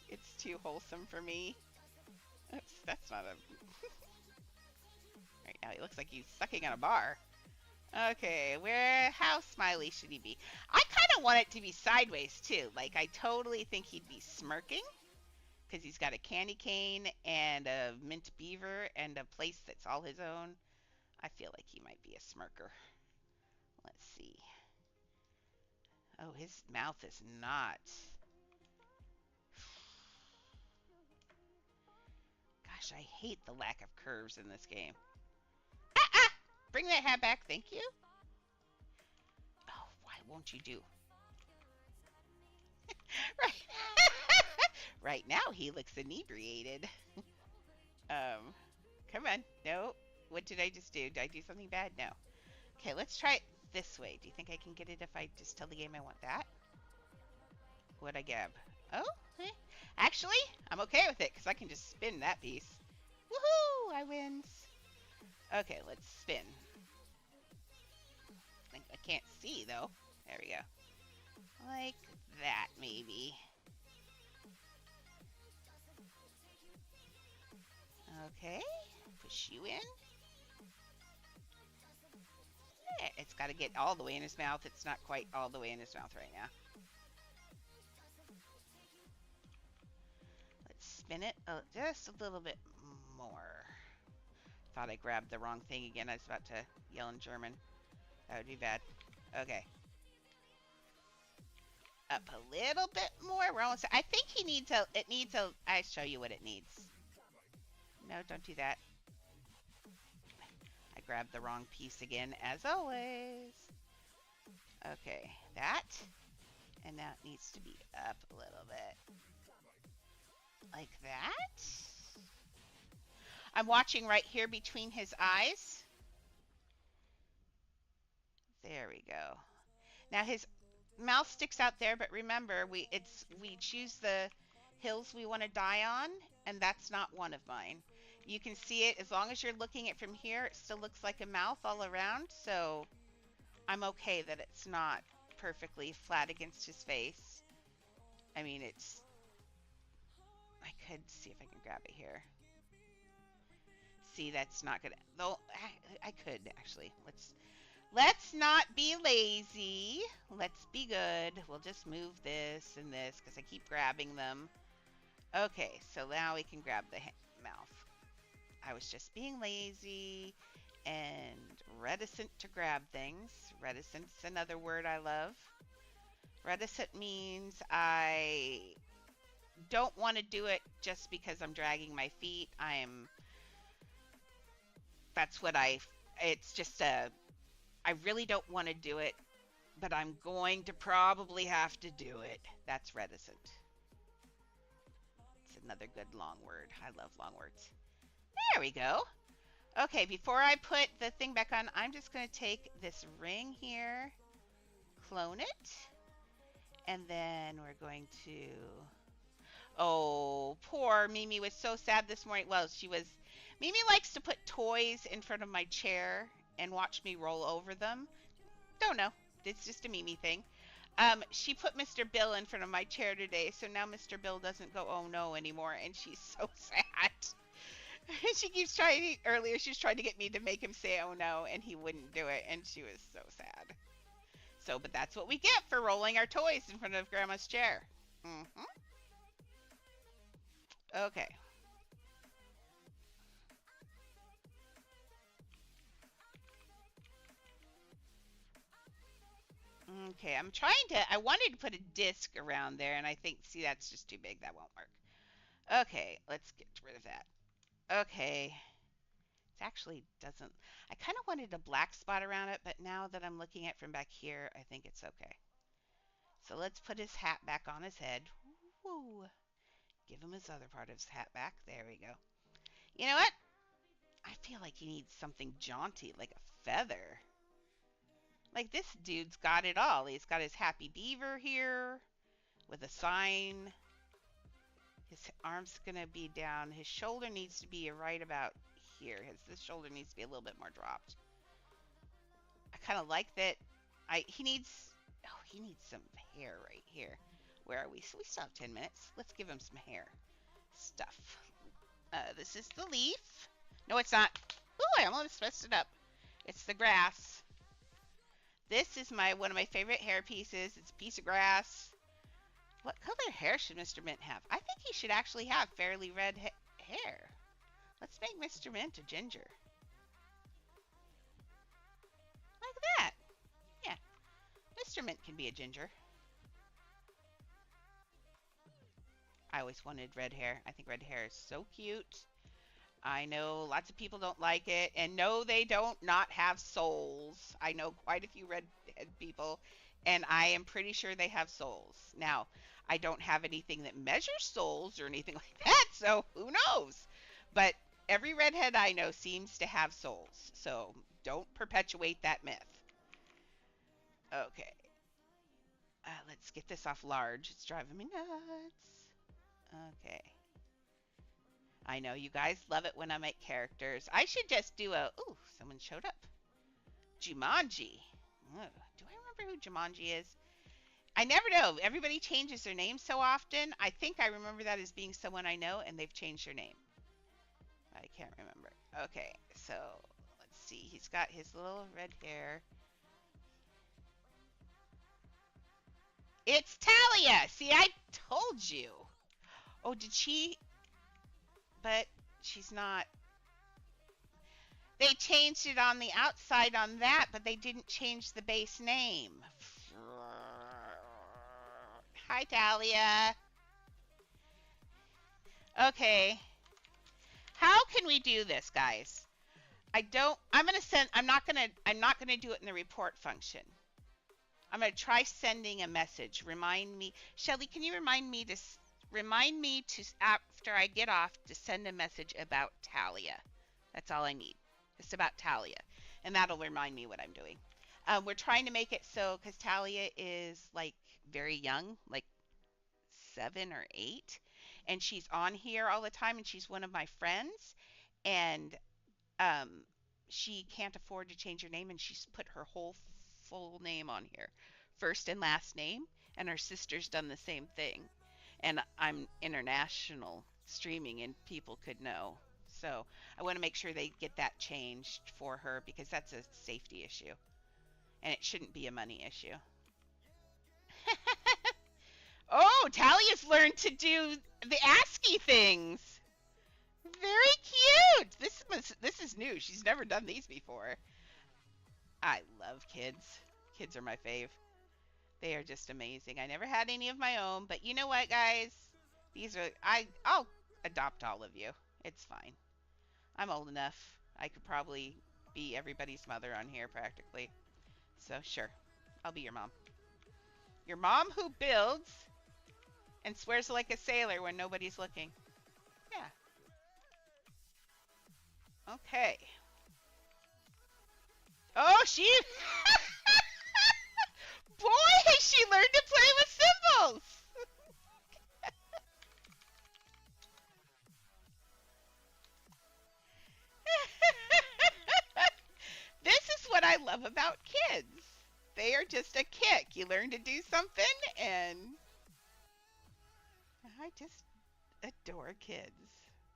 It's too wholesome for me. That's not a. Right now, he looks like he's sucking on a bar. Okay, how smiley should he be? I kind of want it to be sideways too. Like I totally think he'd be smirking because he's got a candy cane and a mint beaver and a place that's all his own. I feel like he might be a smirker. Let's see. Oh, his mouth is not. Gosh, I hate the lack of curves in this game. Ah, ah! Bring that hat back, thank you. Oh, why won't you do? Right. Right now, he looks inebriated. Um, come on. No. What did I just do? Did I do something bad? No. Okay, let's try it this way. Do you think I can get it if I just tell the game I want that? What'd I grab? Oh, eh. Actually, I'm okay with it because I can just spin that piece. Woohoo! I wins. Okay, let's spin. I can't see though. There we go. Like that, maybe. Okay, push you in. Yeah, it's got to get all the way in his mouth. It's not quite all the way in his mouth right now. Let's spin it just a little bit more. Thought I grabbed the wrong thing again. I was about to yell in German. That would be bad. Okay. Up a little bit more. We're almost. I think he needs a. It needs a. I show you what it needs. No, don't do that. I grabbed the wrong piece again, as always. Okay, that. And now it needs to be up a little bit. Like that. I'm watching right here between his eyes. There we go. Now his mouth sticks out there, but remember, we choose the hills we want to die on, and that's not one of mine. You can see it as long as you're looking at it from here. It still looks like a mouth all around, so I'm okay that it's not perfectly flat against his face. I mean, it's. I could see if I can grab it here. See, that's not gonna. Though I could actually. Let's not be lazy. Let's be good. We'll just move this and this because I keep grabbing them. Okay, so now we can grab the mouth. I was just being lazy and reticent to grab things. Reticent's another word I love. Reticent means I don't want to do it just because I'm dragging my feet. That's what it's just I really don't want to do it, but I'm going to probably have to do it. That's reticent. It's another good long word. I love long words. There we go. Okay, before I put the thing back on, I'm just going to take this ring here, clone it, and then we're going to... Oh, poor Mimi was so sad this morning. Well, Mimi likes to put toys in front of my chair and watch me roll over them. Don't know. It's just a Mimi thing. She put Mr. Bill in front of my chair today, so now Mr. Bill doesn't go, oh no, anymore, and she's so sad. She keeps trying, earlier she was trying to get me to make him say oh no, and he wouldn't do it, and she was so sad. So, but that's what we get for rolling our toys in front of Grandma's chair. Okay. Okay, I wanted to put a disc around there, and I think, see, that's just too big. That won't work. Okay, let's get rid of that. Okay. It actually doesn't. I kind of wanted a black spot around it, but now that I'm looking at it from back here, I think it's okay. So let's put his hat back on his head. Woo. Give him his other part of his hat back. There we go. You know what? I feel like he needs something jaunty, like a feather. Like this dude's got it all. He's got his happy beaver here with a sign. His arm's gonna be down. His shoulder needs to be right about here. This shoulder needs to be a little bit more dropped. I kind of like that. He needs. Oh, he needs some hair right here. Where are we? So we still have 10 minutes. Let's give him some hair stuff. This is the leaf. No, it's not. Ooh, I almost messed it up. It's the grass. This is one of my favorite hair pieces. It's a piece of grass. What color hair should Mr. Mint have? I think he should actually have fairly red hair. Let's make Mr. Mint a ginger. Like that. Yeah. Mr. Mint can be a ginger. I always wanted red hair. I think red hair is so cute. I know lots of people don't like it. And no, they don't not have souls. I know quite a few redhead people. And I am pretty sure they have souls. Now, I don't have anything that measures souls or anything like that, so who knows? But every redhead I know seems to have souls, so don't perpetuate that myth. Okay. Let's get this off large. It's driving me nuts. Okay. I know you guys love it when I make characters. I should just do a... Ooh, someone showed up. Jumanji. Do I remember who Jumanji is? I never know. Everybody changes their name so often. I think I remember that as being someone I know, and they've changed their name. I can't remember. Okay, so let's see. He's got his little red hair. It's Talia! See, I told you. Oh, did she? But she's not. They changed it on the outside on that, but they didn't change the base name. Hi, Talia. Okay. How can we do this, guys? I'm not gonna do it in the report function. I'm gonna try sending a message. Remind me, Shelly, can you remind me to after I get off to send a message about Talia. That's all I need. Just about Talia. And that'll remind me what I'm doing. We're trying to make it so, because Talia is like very young, like 7 or 8, and she's on here all the time, and she's one of my friends, and um, she can't afford to change her name, and she's put her whole full name on here, first and last name, and her sister's done the same thing. And I'm international streaming, and people could know. So I want to make sure they get that changed for her, because that's a safety issue, and it shouldn't be a money issue. Oh, Talia's learned to do the ASCII things. Very cute. This is new. She's never done these before. I love kids. Kids are my fave. They are just amazing. I never had any of my own, but you know what, guys? I'll adopt all of you. It's fine. I'm old enough. I could probably be everybody's mother on here practically. So sure, I'll be your mom. Your mom who builds and swears like a sailor when nobody's looking. Yeah. Okay. Oh, she... Boy, she learned to play with symbols! This is what I love about kids. They are just a kick. You learn to do something, and I just adore kids.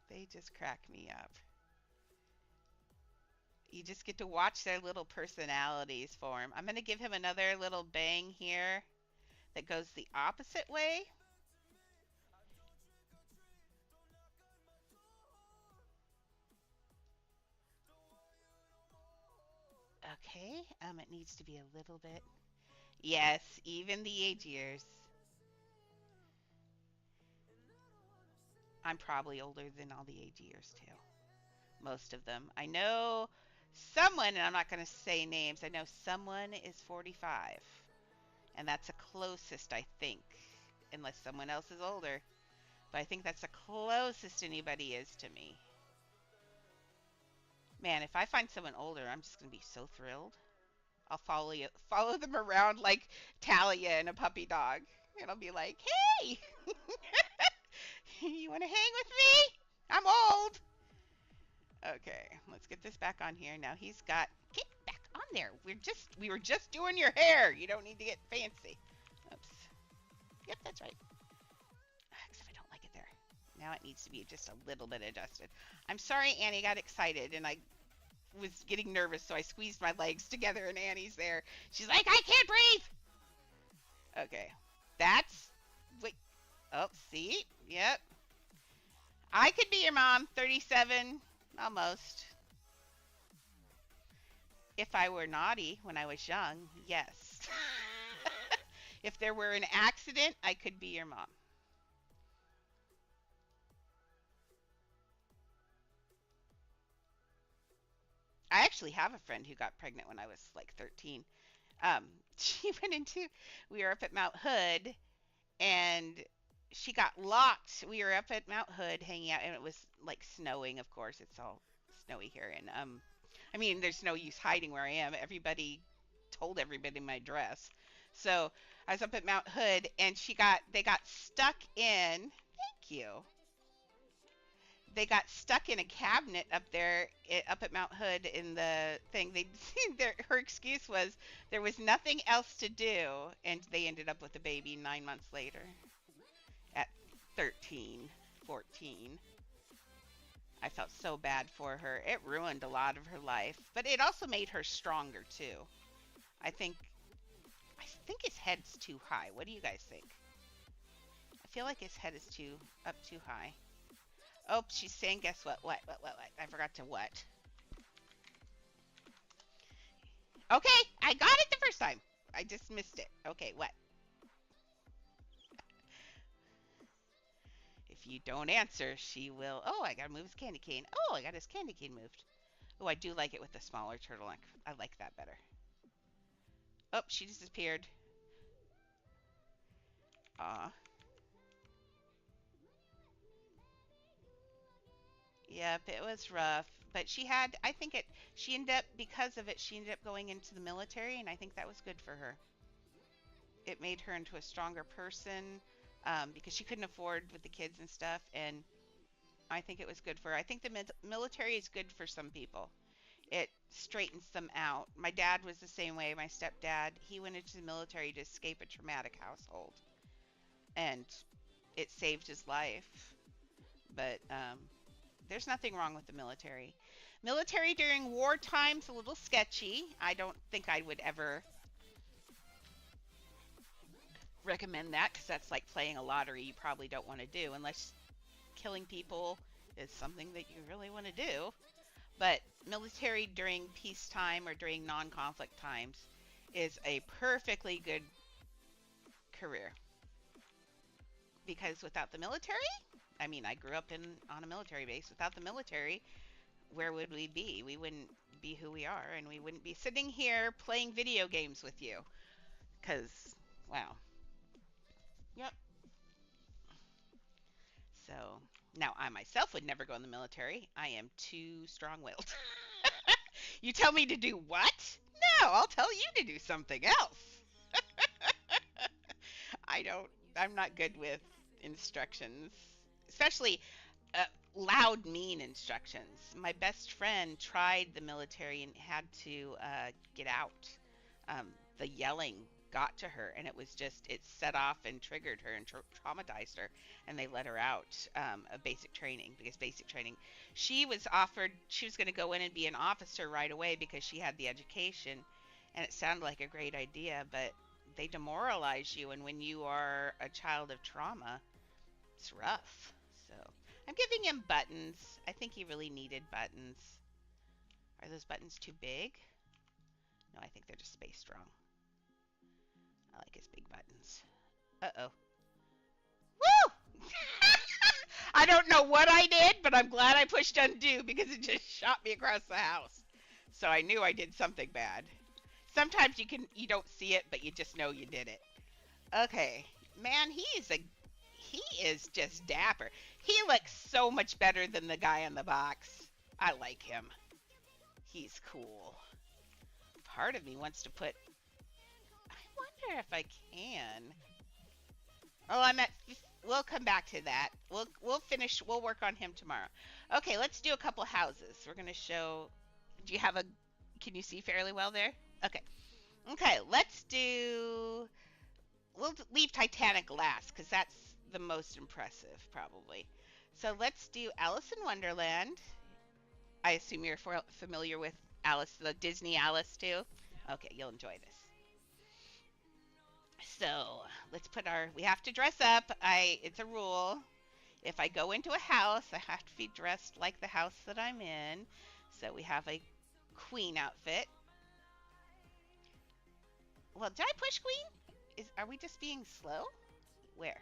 They just crack me up. You just get to watch their little personalities form. I'm going to give him another little bang here that goes the opposite way. Okay, it needs to be a little bit. Yes, even the age years. I'm probably older than all the age years too. most of them. I know someone, and I'm not going to say names, I know someone is 45. And that's the closest, I think, unless someone else is older. But I think that's the closest anybody is to me. Man, if I find someone older, I'm just going to be so thrilled. I'll follow them around like Talia and a puppy dog. And I'll be like, hey, you want to hang with me? I'm old. Okay, let's get this back on here. Now get back on there. We were just doing your hair. You don't need to get fancy. Oops. Yep, that's right. Except I don't like it there. Now it needs to be just a little bit adjusted. I'm sorry Annie got excited and I was getting nervous, so I squeezed my legs together and Annie's there. She's like, I can't breathe. Okay. Wait. Oh, see? Yep. I could be your mom, 37, almost. If I were naughty when I was young, yes. If there were an accident, I could be your mom. I actually have a friend who got pregnant when I was like 13. She went into, we were up at Mount Hood and she got locked. We were up at Mount Hood hanging out and it was like snowing, of course. It's all snowy here. And I mean, there's no use hiding where I am. Everybody told everybody my address. So I was up at Mount Hood and they got stuck in, thank you. They got stuck in a cabinet up there up at Mount Hood in the thing. Her excuse was there was nothing else to do, and they ended up with a baby 9 months later at 13, 14. I felt so bad for her. It ruined a lot of her life, but it also made her stronger too. I think I think his head's too high. What do you guys think? I feel like his head is too high. Oh, she's saying, guess what? What? I forgot to what? Okay, I got it the first time. I just missed it. Okay, what? If you don't answer, she will. Oh, I gotta move his candy cane. Oh, I got his candy cane moved. Oh, I do like it with the smaller turtleneck. I like that better. Oh, she disappeared. Aw. Yep, it was rough. But she ended up, because of it, she ended up going into the military, and I think that was good for her. It made her into a stronger person because she couldn't afford with the kids and stuff, and I think it was good for her. I think the military is good for some people. It straightens them out. My dad was the same way. My stepdad, he went into the military to escape a traumatic household, and it saved his life. But there's nothing wrong with the military. Military during wartime's a little sketchy. I don't think I would ever recommend that because that's like playing a lottery you probably don't want to do unless killing people is something that you really want to do. But military during peacetime or during non-conflict times is a perfectly good career because without the military, I mean, I grew up on a military base. Without the military, where would we be? We wouldn't be who we are, and we wouldn't be sitting here playing video games with you. Because, wow. Yep. So, now I myself would never go in the military. I am too strong-willed. You tell me to do what? No, I'll tell you to do something else. I don't, I'm not good with instructions, especially uh, loud, mean instructions. My best friend tried the military and had to get out. The yelling got to her, and it set off and triggered her and traumatized her, and they let her out of basic training because basic training, she was going to go in and be an officer right away because she had the education, and it sounded like a great idea, but they demoralize you, and when you are a child of trauma, it's rough. So I'm giving him buttons. I think he really needed buttons. Are those buttons too big? No, I think they're just spaced wrong. I like his big buttons. Uh-oh. Woo! I don't know what I did, but I'm glad I pushed undo because it just shot me across the house. So I knew I did something bad. Sometimes you don't see it, but you just know you did it. Okay. Man, he is just dapper. He looks so much better than the guy in the box. I like him. He's cool. Part of me wants to put I wonder if I can. Oh, we'll come back to that. We'll work on him tomorrow. Okay, let's do a couple houses. We're going to show do you have a can you see fairly well there? Okay. Okay, we'll leave Titanic last cuz that's the most impressive probably. So let's do Alice in Wonderland. I assume you're familiar with Alice, the Disney Alice too. Okay, you'll enjoy this. So let's we have to dress up. It's a rule. If I go into a house, I have to be dressed like the house that I'm in. So we have a queen outfit. Well, did I push queen? Are we just being slow? Where?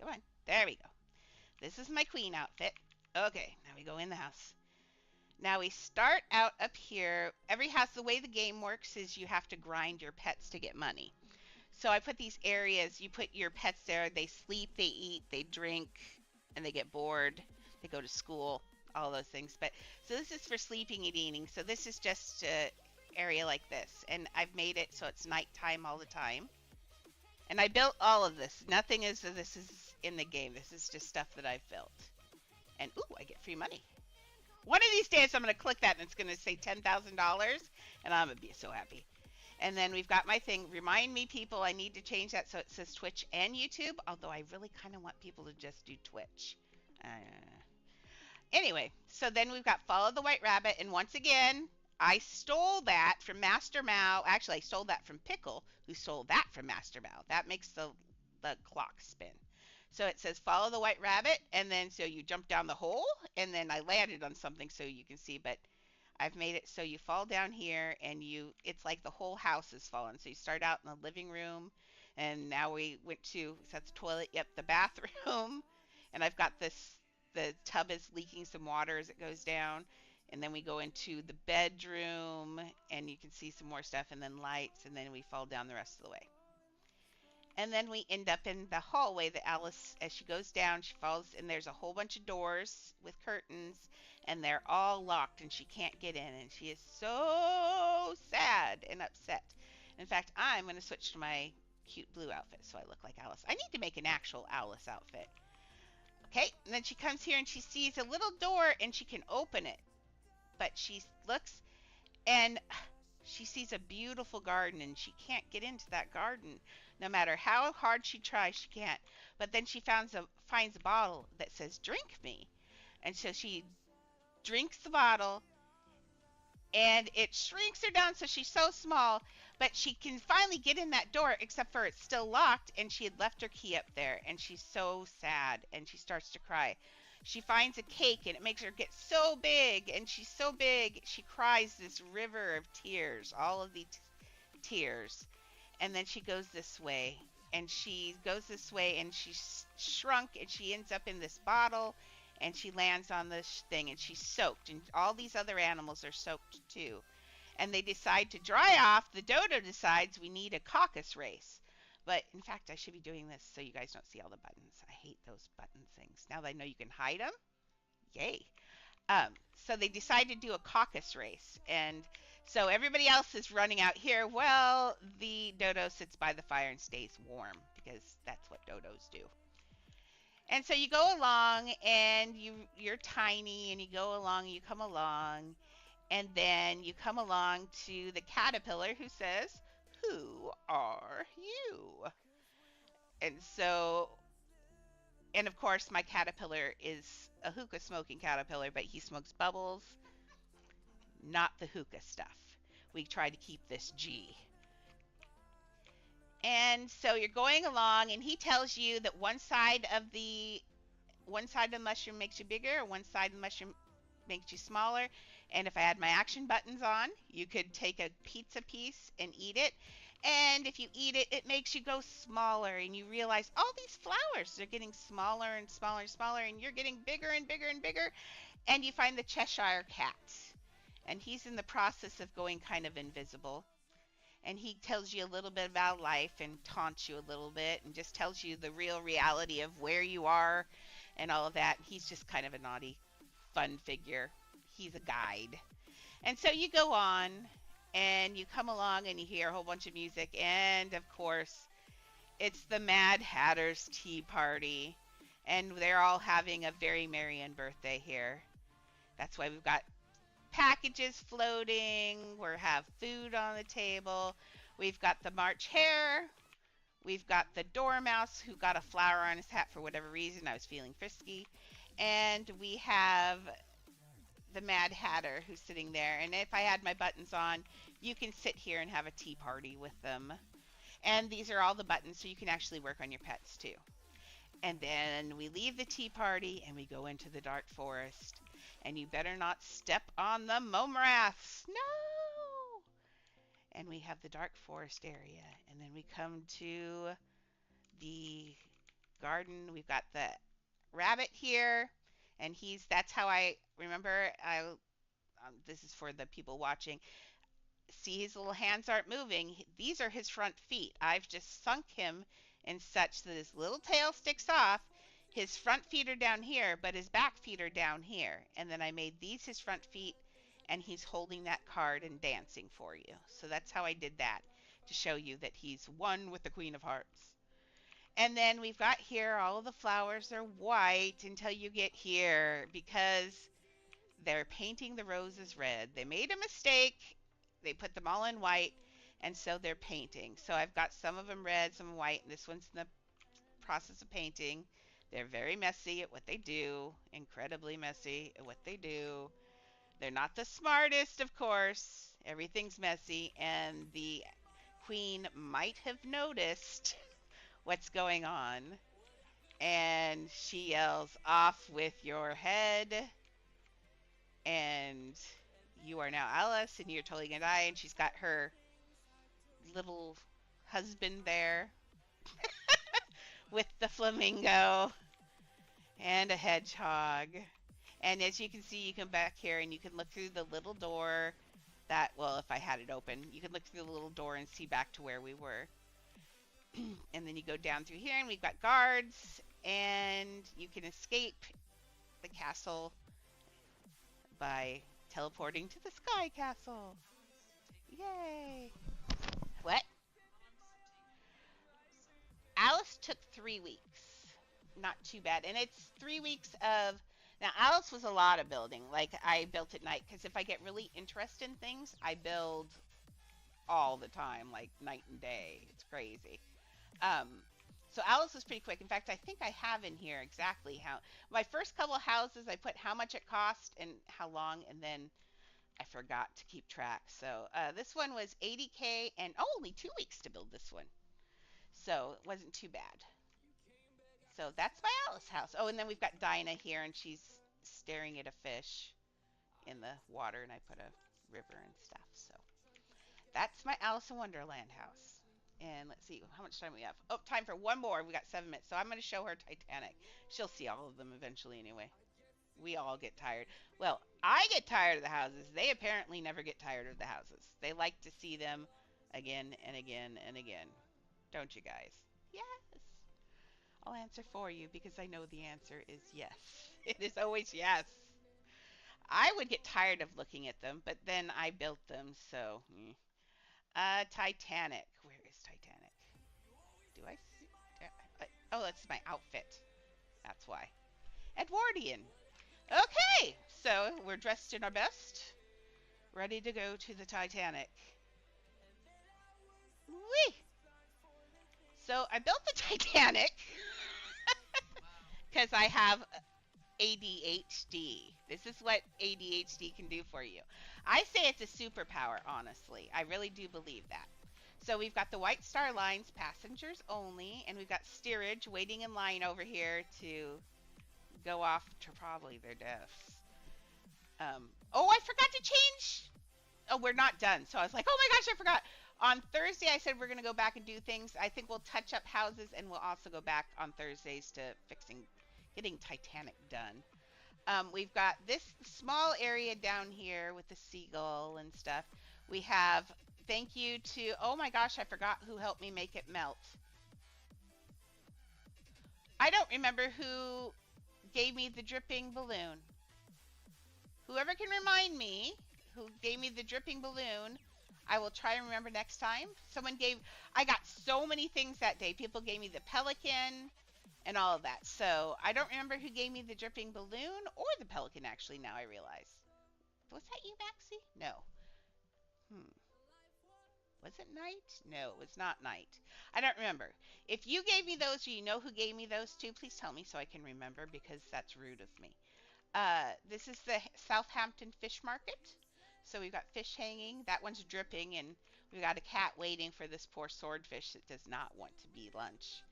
Come on. There we go. This is my queen outfit. Okay, now we go in the house. Now we start out up here. Every house, the way the game works is you have to grind your pets to get money. So I put these areas, you put your pets there, they sleep, they eat, they drink, and they get bored, they go to school, all those things. But so this is for sleeping and eating. So this is just an area like this. And I've made it so it's nighttime all the time. And I built all of this. Nothing is this is in the game. This is just stuff that I've built. And ooh, I get free money. One of these days I'm going to click that and it's going to say $10,000 and I'm going to be so happy. And then we've got my thing, remind me people, I need to change that so it says Twitch and YouTube, although I really kind of want people to just do Twitch. Anyway, so then we've got Follow the White Rabbit, and once again, I stole that from Master Mao. Actually, I stole that from Pickle, who stole that from Master Mao. That makes the clock spin. So it says Follow the White Rabbit, and then so you jump down the hole, and then I landed on something so you can see, but I've made it so you fall down here and it's like the whole house is fallen. So you start out in the living room and now we went to, that's the toilet, yep, the bathroom. And I've got the tub is leaking some water as it goes down. And then we go into the bedroom and you can see some more stuff and then lights and then we fall down the rest of the way. And then we end up in the hallway that Alice, as she goes down, she falls, and there's a whole bunch of doors with curtains, and they're all locked, and she can't get in, and she is so sad and upset. In fact, I'm going to switch to my cute blue outfit so I look like Alice. I need to make an actual Alice outfit. Okay, and then she comes here, and she sees a little door, and she can open it. But she looks, and she sees a beautiful garden, and she can't get into that garden. No matter how hard she tries, she can't. But then she finds a bottle that says, drink me. And so she drinks the bottle, and it shrinks her down so she's so small. But she can finally get in that door, except for it's still locked, and she had left her key up there. And she's so sad, and she starts to cry. She finds a cake, and it makes her get so big, and she's so big, she cries this river of tears, all of the tears. And then she goes this way, and she's shrunk, and she ends up in this bottle, and she lands on this thing, and she's soaked, and all these other animals are soaked too. And they decide to dry off. The dodo decides we need a caucus race. But in fact, I should be doing this so you guys don't see all the buttons. I hate those button things. Now that I know you can hide them, yay. So they decide to do a caucus race, and so everybody else is running out here. Well, the dodo sits by the fire and stays warm because that's what dodos do. And so you go along, and you're tiny, and you go along, and you come along, and then you come along to the caterpillar who says, "Who are you?" And so, and of course, my caterpillar is a hookah smoking caterpillar, but he smokes bubbles, not the hookah stuff. We try to keep this G. And so you're going along, and he tells you that one side of the mushroom makes you bigger, one side of the mushroom makes you smaller. And if I had my action buttons on, you could take a pizza piece and eat it. And if you eat it, it makes you go smaller, and you realize all these flowers are getting smaller and smaller and smaller, and you're getting bigger and bigger and bigger. And you find the Cheshire Cat, and he's in the process of going kind of invisible. And he tells you a little bit about life and taunts you a little bit and just tells you the real reality of where you are and all of that. He's just kind of a naughty, fun figure. He's a guide. And so you go on and you come along and you hear a whole bunch of music. And of course, it's the Mad Hatter's Tea Party. And they're all having a very merry birthday here. That's why we've got packages floating. We have food on the table. We've got the March Hare. We've got the Dormouse who got a flower on his hat for whatever reason. I was feeling frisky. And we have the Mad Hatter who's sitting there. And if I had my buttons on, you can sit here and have a tea party with them. And these are all the buttons so you can actually work on your pets too. And then we leave the tea party and we go into the dark forest. And you better not step on the momraths. No! And we have the dark forest area. And then we come to the garden. We've got the rabbit here. And that's how I remember, this is for the people watching. See, his little hands aren't moving. These are his front feet. I've just sunk him in such that his little tail sticks off. His front feet are down here, but his back feet are down here. And then I made these his front feet, and he's holding that card and dancing for you. So that's how I did that, to show you that he's one with the Queen of Hearts. And then we've got here, all of the flowers are white until you get here, because they're painting the roses red. They made a mistake. They put them all in white, and so they're painting. So I've got some of them red, some white, and this one's in the process of painting. They're very messy at what they do, incredibly messy at what they do. They're not the smartest, of course. Everything's messy, and the queen might have noticed what's going on. And she yells, "Off with your head." And you are now Alice, and you're totally gonna die. And she's got her little husband there with the flamingo and a hedgehog. And as you can see, you come back here and you can look through the little door that, well, if I had it open, you can look through the little door and see back to where we were. And then you go down through here and we've got guards, and you can escape the castle by teleporting to the Sky Castle. Yay! What? Alice took 3 weeks. Not too bad. And it's 3 weeks of... Now, Alice was a lot of building. Like, I built at night, because if I get really interested in things, I build all the time, like night and day. It's crazy. So Alice was pretty quick. In fact, I think I have in here exactly how... My first couple of houses, I put how much it cost and how long, and then I forgot to keep track. So this one was $80K, and only 2 weeks to build this one. So it wasn't too bad. So that's my Alice house. Oh, and then we've got Dinah here, and she's staring at a fish in the water, and I put a river and stuff. So that's my Alice in Wonderland house. And let's see how much time we have. Oh, time for one more. We got 7 minutes. So I'm going to show her Titanic. She'll see all of them eventually anyway. We all get tired. Well, I get tired of the houses. They apparently never get tired of the houses. They like to see them again and again and again. Don't you guys? Yes. I'll answer for you because I know the answer is yes. It is always yes. I would get tired of looking at them, but then I built them, so... Titanic. Where is Titanic? Do I see... Oh, that's my outfit. That's why. Edwardian. Okay, so we're dressed in our best. Ready to go to the Titanic. Whee! So I built the Titanic because I have ADHD. This is what ADHD can do for you. I say it's a superpower, honestly. I really do believe that. So we've got the White Star Lines, passengers only, and we've got steerage waiting in line over here to go off to probably their deaths. Oh, I forgot to change. Oh, we're not done. So I was like, oh my gosh, I forgot. On Thursday, I said we're going to go back and do things. I think we'll touch up houses and we'll also go back on Thursdays to getting Titanic done. We've got this small area down here with the seagull and stuff. We have, thank you to, oh my gosh, I forgot who helped me make it melt. I don't remember who gave me the dripping balloon. Whoever can remind me who gave me the dripping balloon, I will try and remember next time. I got so many things that day. People gave me the pelican and all of that. So I don't remember who gave me the dripping balloon or the pelican, actually, now I realize. Was that you, Maxie? No. Was it Night? No, it was not Night. I don't remember. If you gave me those or you know who gave me those too, please tell me so I can remember, because that's rude of me. This is the Southampton Fish Market. So we've got fish hanging. That one's dripping, and we've got a cat waiting for this poor swordfish that does not want to be lunch.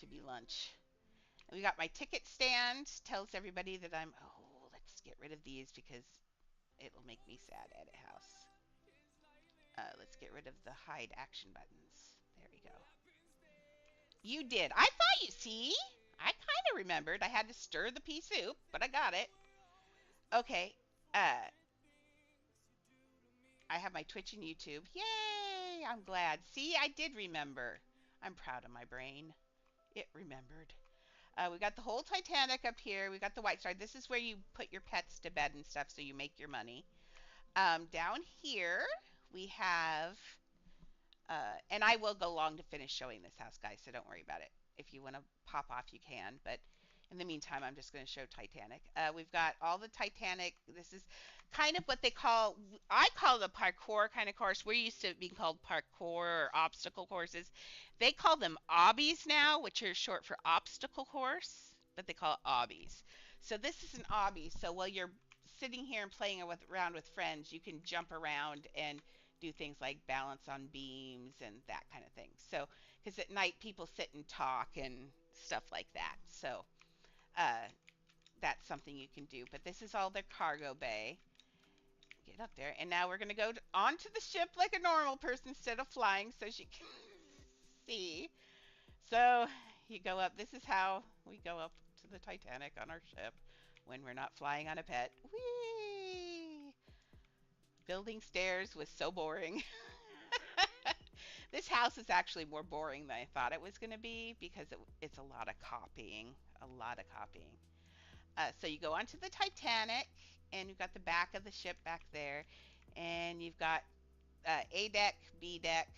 And we got my ticket stand. Tells everybody that let's get rid of these because it'll make me sad at a house. Let's get rid of the hide action buttons. There we go. You did. I thought see? I kind of remembered. I had to stir the pea soup, but I got it. Okay. I have my Twitch and YouTube. Yay! I'm glad. See, I did remember. I'm proud of my brain. It remembered. We got the whole Titanic up here. We got the White Star. This is where you put your pets to bed and stuff, so you make your money. Down here, we have, and I will go long to finish showing this house, guys, so don't worry about it. If you want to pop off, you can, but in the meantime, I'm just going to show Titanic. We've got all the Titanic. This is kind of what I call it a parkour kind of course. We're used to it being called parkour or obstacle courses. They call them obbies now, which are short for obstacle course, but they call it obbies. So this is an obby. So while you're sitting here and playing around with friends, you can jump around and do things like balance on beams and that kind of thing. So, because at night people sit and talk and stuff like that. So, uh, that's something you can do. But this is all their cargo bay. Get up there. And now we're going to go onto the ship like a normal person instead of flying so she can see. So you go up. This is how we go up to the Titanic on our ship when we're not flying on a pet. Whee! Building stairs was so boring. This house is actually more boring than I thought it was going to be because it's a lot of copying. A lot of copying. So you go onto the Titanic, and you've got the back of the ship back there, and you've got A deck, B deck.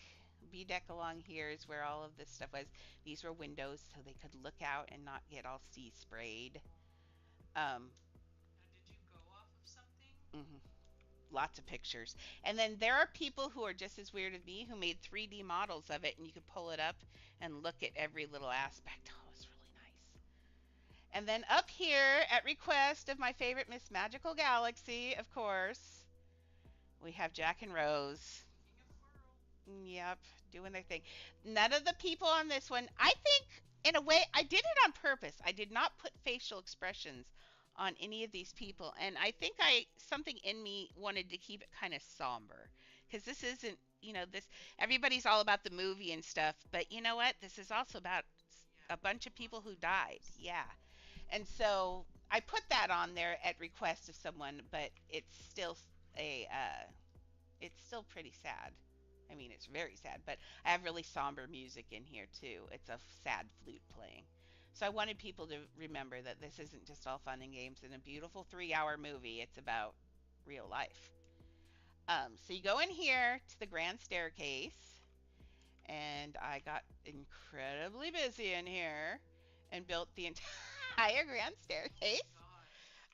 B deck along here is where all of this stuff was. These were windows so they could look out and not get all sea sprayed. Now, did you go off of something? Mm-hmm. Lots of pictures. And then there are people who are just as weird as me who made 3D models of it, and you could pull it up and look at every little aspect. Oh, it's really nice. And then up here, at request of my favorite Miss Magical Galaxy, of course, we have Jack and Rose. Yep, doing their thing. None of the people on this one, I think, in a way, I did it on purpose. I did not put facial expressions on any of these people, and I think something in me wanted to keep it kind of somber, because this isn't, this, everybody's all about the movie and stuff, but you know what? This is also about a bunch of people who died. Yeah. And so I put that on there at request of someone, but it's still pretty sad. I mean, it's very sad, but I have really somber music in here too. It's a sad flute playing. So I wanted people to remember that this isn't just all fun and games in a beautiful 3-hour movie. It's about real life. So you go in here to the grand staircase, and I got incredibly busy in here and built the entire grand staircase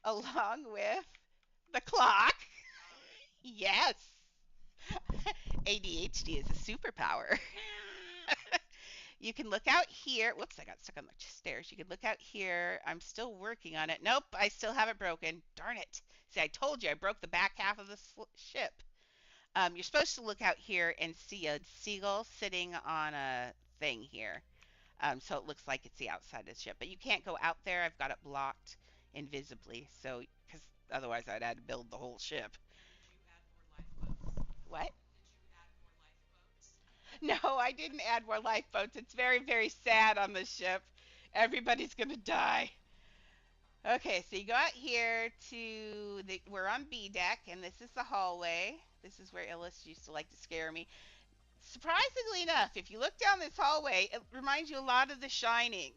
along with the clock. Yes. ADHD is a superpower. You can look out here. Whoops, I got stuck on the stairs. You can look out here. I'm still working on it. Nope, I still have it broken. Darn it. See, I told you I broke the back half of the ship. You're supposed to look out here and see a seagull sitting on a thing here. So it looks like it's the outside of the ship. But you can't go out there. I've got it blocked invisibly. So, because otherwise I'd had to build the whole ship. What? I didn't add more lifeboats. It's very, very sad on the ship. Everybody's gonna die. Okay, so you go out here to we're on B deck, and this is the hallway. This is where Illis used to like to scare me. Surprisingly enough, if you look down this hallway, it reminds you a lot of The Shining.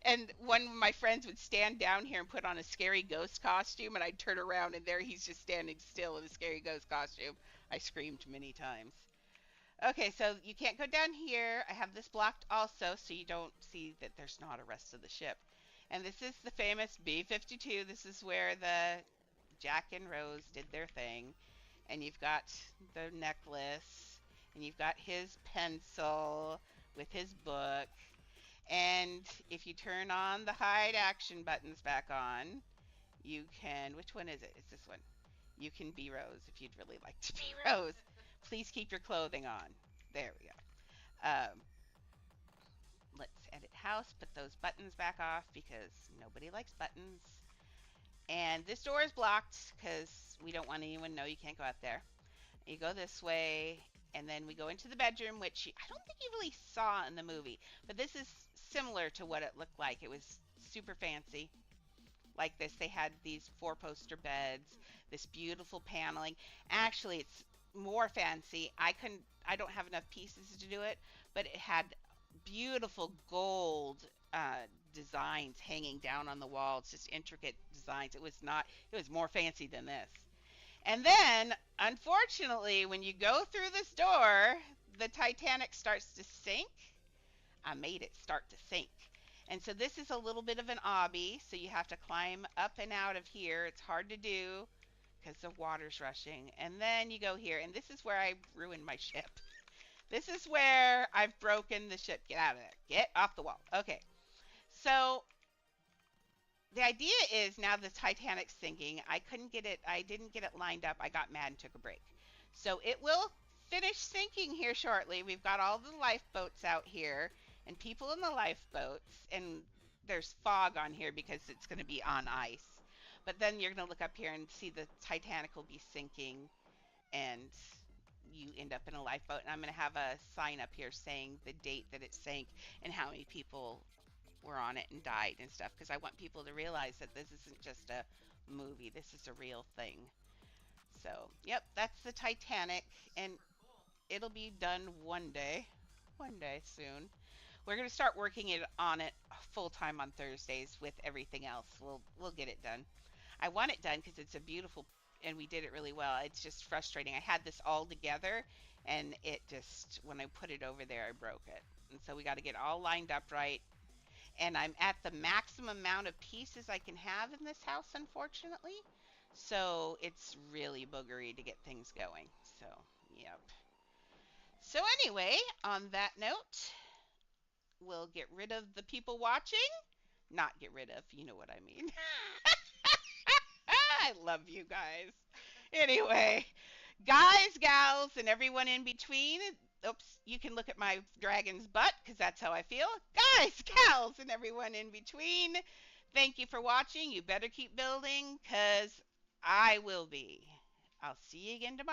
And one of my friends would stand down here and put on a scary ghost costume, and I'd turn around, and there he's just standing still in a scary ghost costume. I screamed many times. Okay, so you can't go down here. I have this blocked also, so you don't see that there's not a rest of the ship. And this is the famous B-52. This is where the Jack and Rose did their thing. And you've got the necklace, and you've got his pencil with his book. And if you turn on the hide action buttons back on, you can, which one is it? It's this one. You can be Rose if you'd really like to be Rose. Please keep your clothing on. There we go. Let's edit house, put those buttons back off because nobody likes buttons. And this door is blocked because we don't want anyone to know you can't go out there. You go this way, and then we go into the bedroom, which I don't think you really saw in the movie, but this is similar to what it looked like. It was super fancy. Like this, they had these four-poster beds, this beautiful paneling. Actually, it's more fancy. I don't have enough pieces to do it, but it had beautiful gold designs hanging down on the walls, just intricate designs. It was more fancy than this. And then, unfortunately, when you go through this door, the Titanic starts to sink. I made it start to sink. And so this is a little bit of an obby, so you have to climb up and out of here. It's hard to do because the water's rushing. And then you go here, and this is where I ruined my ship. This is where I've broken the ship. Get out of there. Get off the wall. Okay. So the idea is now the Titanic's sinking. I didn't get it lined up. I got mad and took a break. So it will finish sinking here shortly. We've got all the lifeboats out here and people in the lifeboats, and there's fog on here because it's going to be on ice. But then you're going to look up here and see the Titanic will be sinking, and you end up in a lifeboat. And I'm going to have a sign up here saying the date that it sank and how many people were on it and died and stuff, because I want people to realize that this isn't just a movie. This is a real thing. So, yep, that's the Titanic, and it'll be done one day soon. We're going to start working on it full time on Thursdays with everything else. We'll get it done. I want it done because it's a beautiful, and we did it really well. It's just frustrating. I had this all together, and it just, when I put it over there, I broke it. And so we got to get all lined up right. And I'm at the maximum amount of pieces I can have in this house, unfortunately. So it's really boogery to get things going. So, yep. So anyway, on that note, we'll get rid of the people watching. Not get rid of, you know what I mean. I love you guys. Anyway, guys, gals, and everyone in between. Oops, you can look at my dragon's butt because that's how I feel. Guys, gals, and everyone in between. Thank you for watching. You better keep building because I will be. I'll see you again tomorrow.